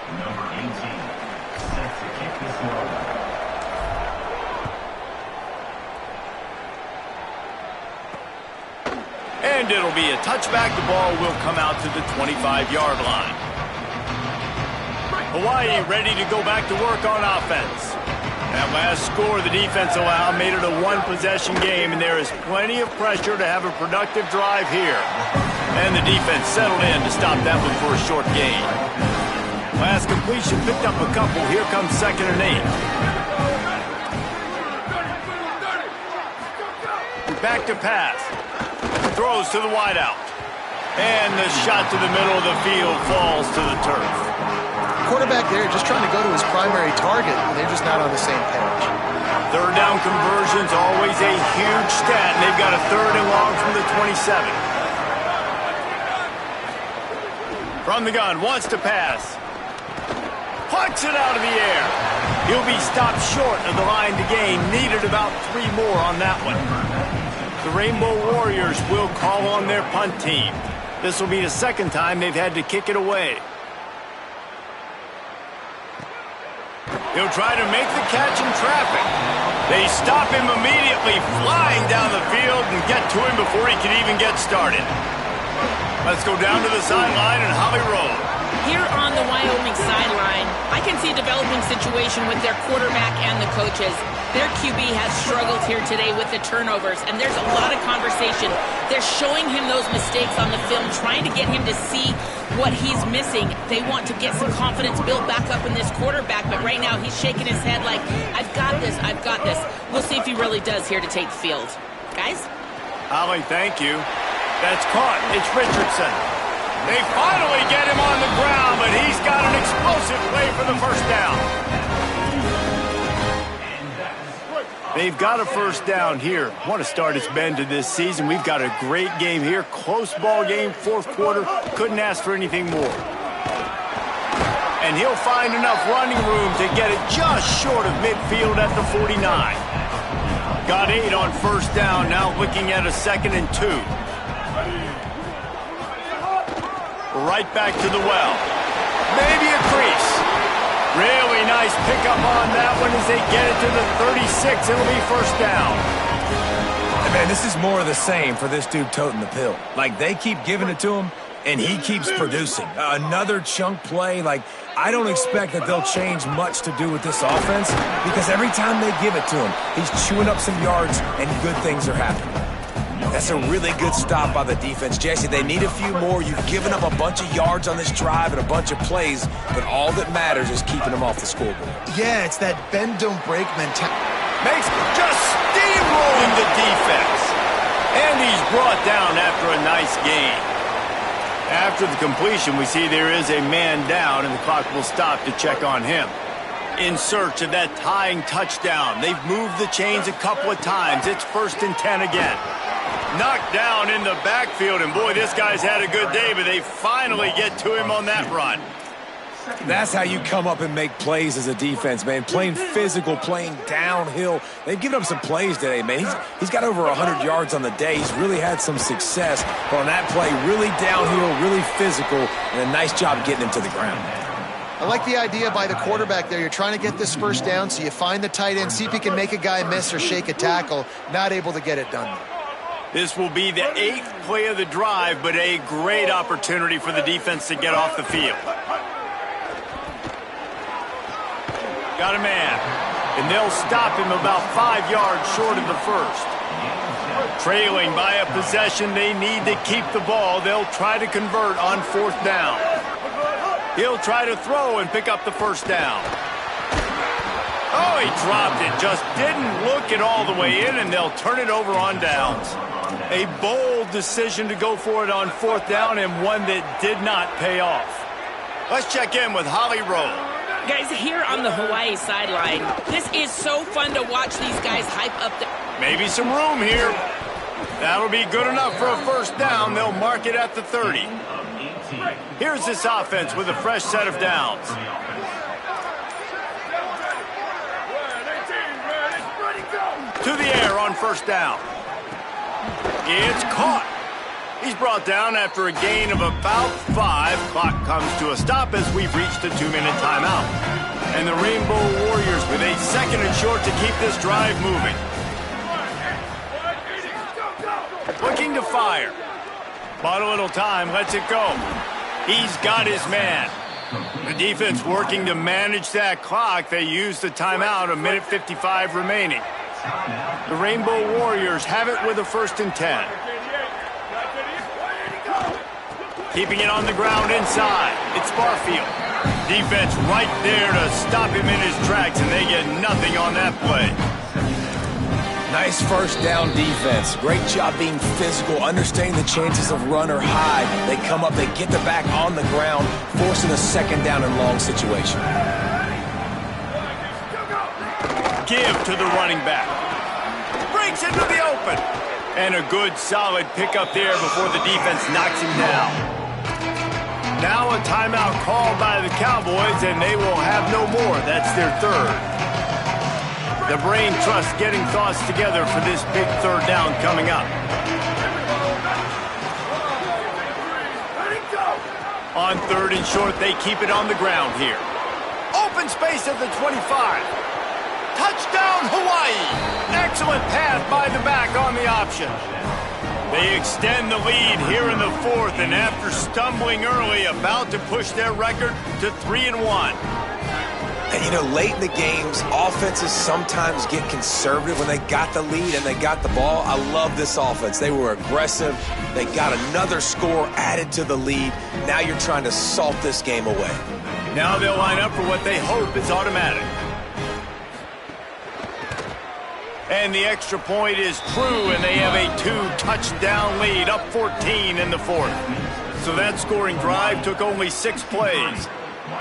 Number 18, set to kick this one. And it'll be a touchback. The ball will come out to the 25-yard line. Hawaii ready to go back to work on offense. That last score the defense allowed made it a one-possession game, and there is plenty of pressure to have a productive drive here. And the defense settled in to stop that one for a short gain. Last completion picked up a couple. Here comes 2nd and 8. Back to pass. Throws to the wideout. And the shot to the middle of the field falls to the turf. Quarterback there just trying to go to his primary target, and they're just not on the same page. 3rd down conversion's always a huge stat, and they've got a 3rd and long from the 27. From the gun, wants to pass. Puts it out of the air. He'll be stopped short of the line to gain. Needed about 3 more on that one. The Rainbow Warriors will call on their punt team. This will be the 2nd time they've had to kick it away. He'll try to make the catch in traffic. They stop him immediately, flying down the field and get to him before he can even get started. Let's go down to the sideline and Holly Roll. Here on the Wyoming sideline, I can see a developing situation with their quarterback and the coaches. Their QB has struggled here today with the turnovers, and there's a lot of conversation. They're showing him those mistakes on the film, trying to get him to see what he's missing. They want to get some confidence built back up in this quarterback, but right now he's shaking his head like, I've got this, I've got this. We'll see if he really does here to take the field. Guys? Holly, thank you. That's caught. It's Richardson. They finally get him on the ground, but he's got an explosive play for the first down. They've got a first down here. What a start it's been to this season. We've got a great game here. Close ball game, 4th quarter. Couldn't ask for anything more. And he'll find enough running room to get it just short of midfield at the 49. Got 8 on first down. Now looking at a 2nd and 2. Right back to the well. Maybe a crease. Really nice pickup on that one as they get it to the 36. It'll be first down. And man, this is more of the same for this dude toting the pill. Like, they keep giving it to him, and he keeps producing. Another chunk play. Like, I don't expect that they'll change much to do with this offense because every time they give it to him, he's chewing up some yards and good things are happening. That's a really good stop by the defense. Jesse, they need a few more. You've given up a bunch of yards on this drive and a bunch of plays, but all that matters is keeping them off the scoreboard. Yeah, it's that bend, don't break mentality. Makes just steamrolling the defense. And he's brought down after a nice gain. After the completion, we see there is a man down, and the clock will stop to check on him. In search of that tying touchdown. They've moved the chains a couple of times. It's 1st and 10 again. Knocked down in the backfield, and boy, this guy's had a good day, but they finally get to him on that run. That's how you come up and make plays as a defense, man. Playing physical, playing downhill. They've given up some plays today, man. He's got over 100 yards on the day. He's really had some success. But on that play, really downhill, really physical, and a nice job getting him to the ground. I like the idea by the quarterback there. You're trying to get this first down, so you find the tight end, see if he can make a guy miss or shake a tackle. Not able to get it done. This will be the 8th play of the drive, but a great opportunity for the defense to get off the field. Got a man, and they'll stop him about 5 yards short of the first. Trailing by a possession, they need to keep the ball. They'll try to convert on 4th down. He'll try to throw and pick up the first down. Oh, he dropped it. Just didn't look it all the way in, and they'll turn it over on downs. A bold decision to go for it on 4th down, and one that did not pay off. Let's check in with Holly Rowe. Guys, here on the Hawaii sideline, this is so fun to watch these guys hype up the... Maybe some room here. That'll be good enough for a first down. They'll mark it at the 30. Here's this offense with a fresh set of downs. To the air on first down. It's caught. He's brought down after a gain of about 5. Clock comes to a stop as we've reached a 2-minute timeout. And the Rainbow Warriors with a 2nd and short to keep this drive moving. Looking to fire. Bought a little time, lets it go. He's got his man. The defense working to manage that clock. They use the timeout, 1:55 remaining. The Rainbow Warriors have it with a 1st and 10. Keeping it on the ground inside. It's Barfield. Defense right there to stop him in his tracks, and they get nothing on that play. Nice 1st down defense. Great job being physical, understanding the chances of run or hide. They come up, they get the back on the ground, forcing a 2nd down and long situation. Give to the running back. Breaks into the open. And a good, solid pickup there before the defense knocks him down. Now a timeout called by the Cowboys, and they will have no more. That's their 3rd. The brain trust getting thoughts together for this big 3rd down coming up. On 3rd and short, they keep it on the ground here. Open space at the 25. Touchdown, Hawaii! Excellent pass by the back on the option. They extend the lead here in the 4th, and after stumbling early, about to push their record to 3-1. And, you know, late in the games, offenses sometimes get conservative when they got the lead and they got the ball. I love this offense. They were aggressive. They got another score added to the lead. Now you're trying to salt this game away. Now they'll line up for what they hope is automatic. And the extra point is true, and they have a 2-touchdown lead, up 14 in the 4th. So that scoring drive took only 6 plays.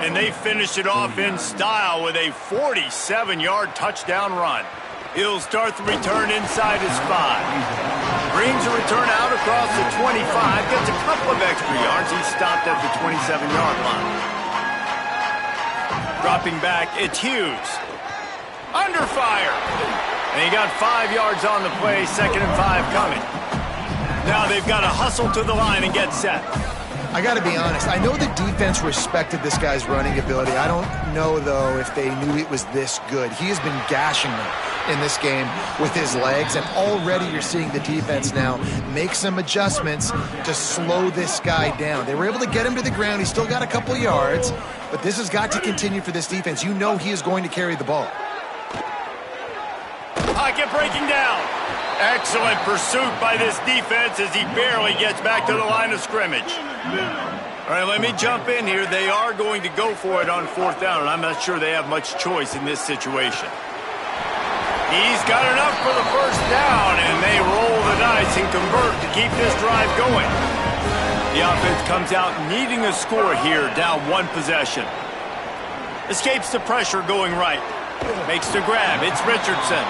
And they finished it off in style with a 47-yard touchdown run. He'll start the return inside his 5. Brings a return out across the 25. Gets a couple of extra yards. He stopped at the 27-yard line. Dropping back, it's Hughes. Under fire. And he got 5 yards on the play, 2nd and 5 coming. Now they've got to hustle to the line and get set. I got to be honest. I know the defense respected this guy's running ability. I don't know, though, if they knew it was this good. He has been gashing them in this game with his legs, and already you're seeing the defense now make some adjustments to slow this guy down. They were able to get him to the ground. He's still got a couple yards, but this has got to continue for this defense. You know he is going to carry the ball. Pocket breaking down. Excellent pursuit by this defense as he barely gets back to the line of scrimmage. All right, let me jump in here. They are going to go for it on 4th down, and I'm not sure they have much choice in this situation. He's got enough for the 1st down, and they roll the dice and convert to keep this drive going. The offense comes out needing a score here, down 1 possession. Escapes the pressure going right. Makes the grab. It's Richardson.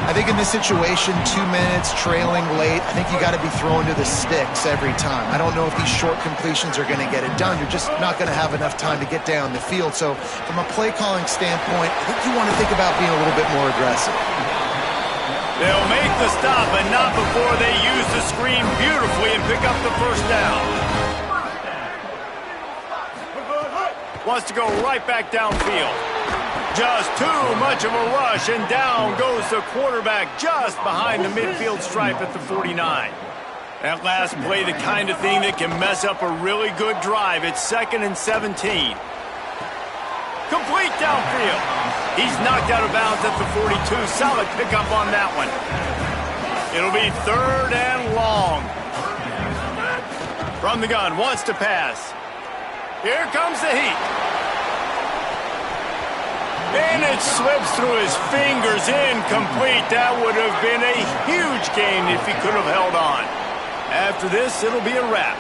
I think in this situation, 2 minutes, trailing late, I think you got to be throwing to the sticks every time. I don't know if these short completions are going to get it done. You're just not going to have enough time to get down the field. So from a play-calling standpoint, I think you want to think about being a little bit more aggressive. They'll make the stop, but not before they use the screen beautifully and pick up the 1st down. Wants to go right back downfield. Just too much of a rush, and down goes the quarterback just behind the midfield stripe at the 49. That last play, the kind of thing that can mess up a really good drive. It's 2nd and 17. Complete downfield. He's knocked out of bounds at the 42. Solid pickup on that one. It'll be 3rd and long. From the gun, wants to pass. Here comes the heat. And it slips through his fingers, incomplete. That would have been a huge gain if he could have held on. After this, it'll be a wrap.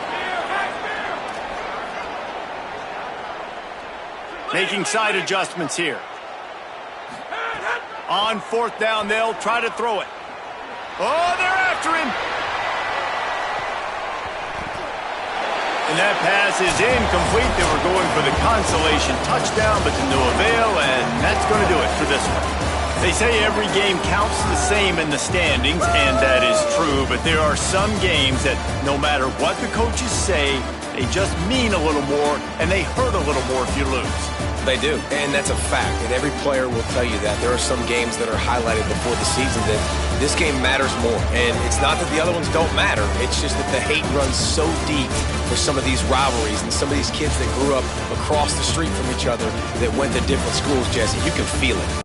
Making side adjustments here. On 4th down, they'll try to throw it. Oh, they're after him. And that pass is incomplete. They were going for the consolation touchdown, but to no avail, and that's going to do it for this one. They say every game counts the same in the standings, and that is true, but there are some games that no matter what the coaches say, they just mean a little more, and they hurt a little more if you lose. They do, and that's a fact, and every player will tell you that. There are some games that are highlighted before the season that this game matters more, and it's not that the other ones don't matter. It's just that the hate runs so deep for some of these rivalries and some of these kids that grew up across the street from each other that went to different schools, Jesse. You can feel it.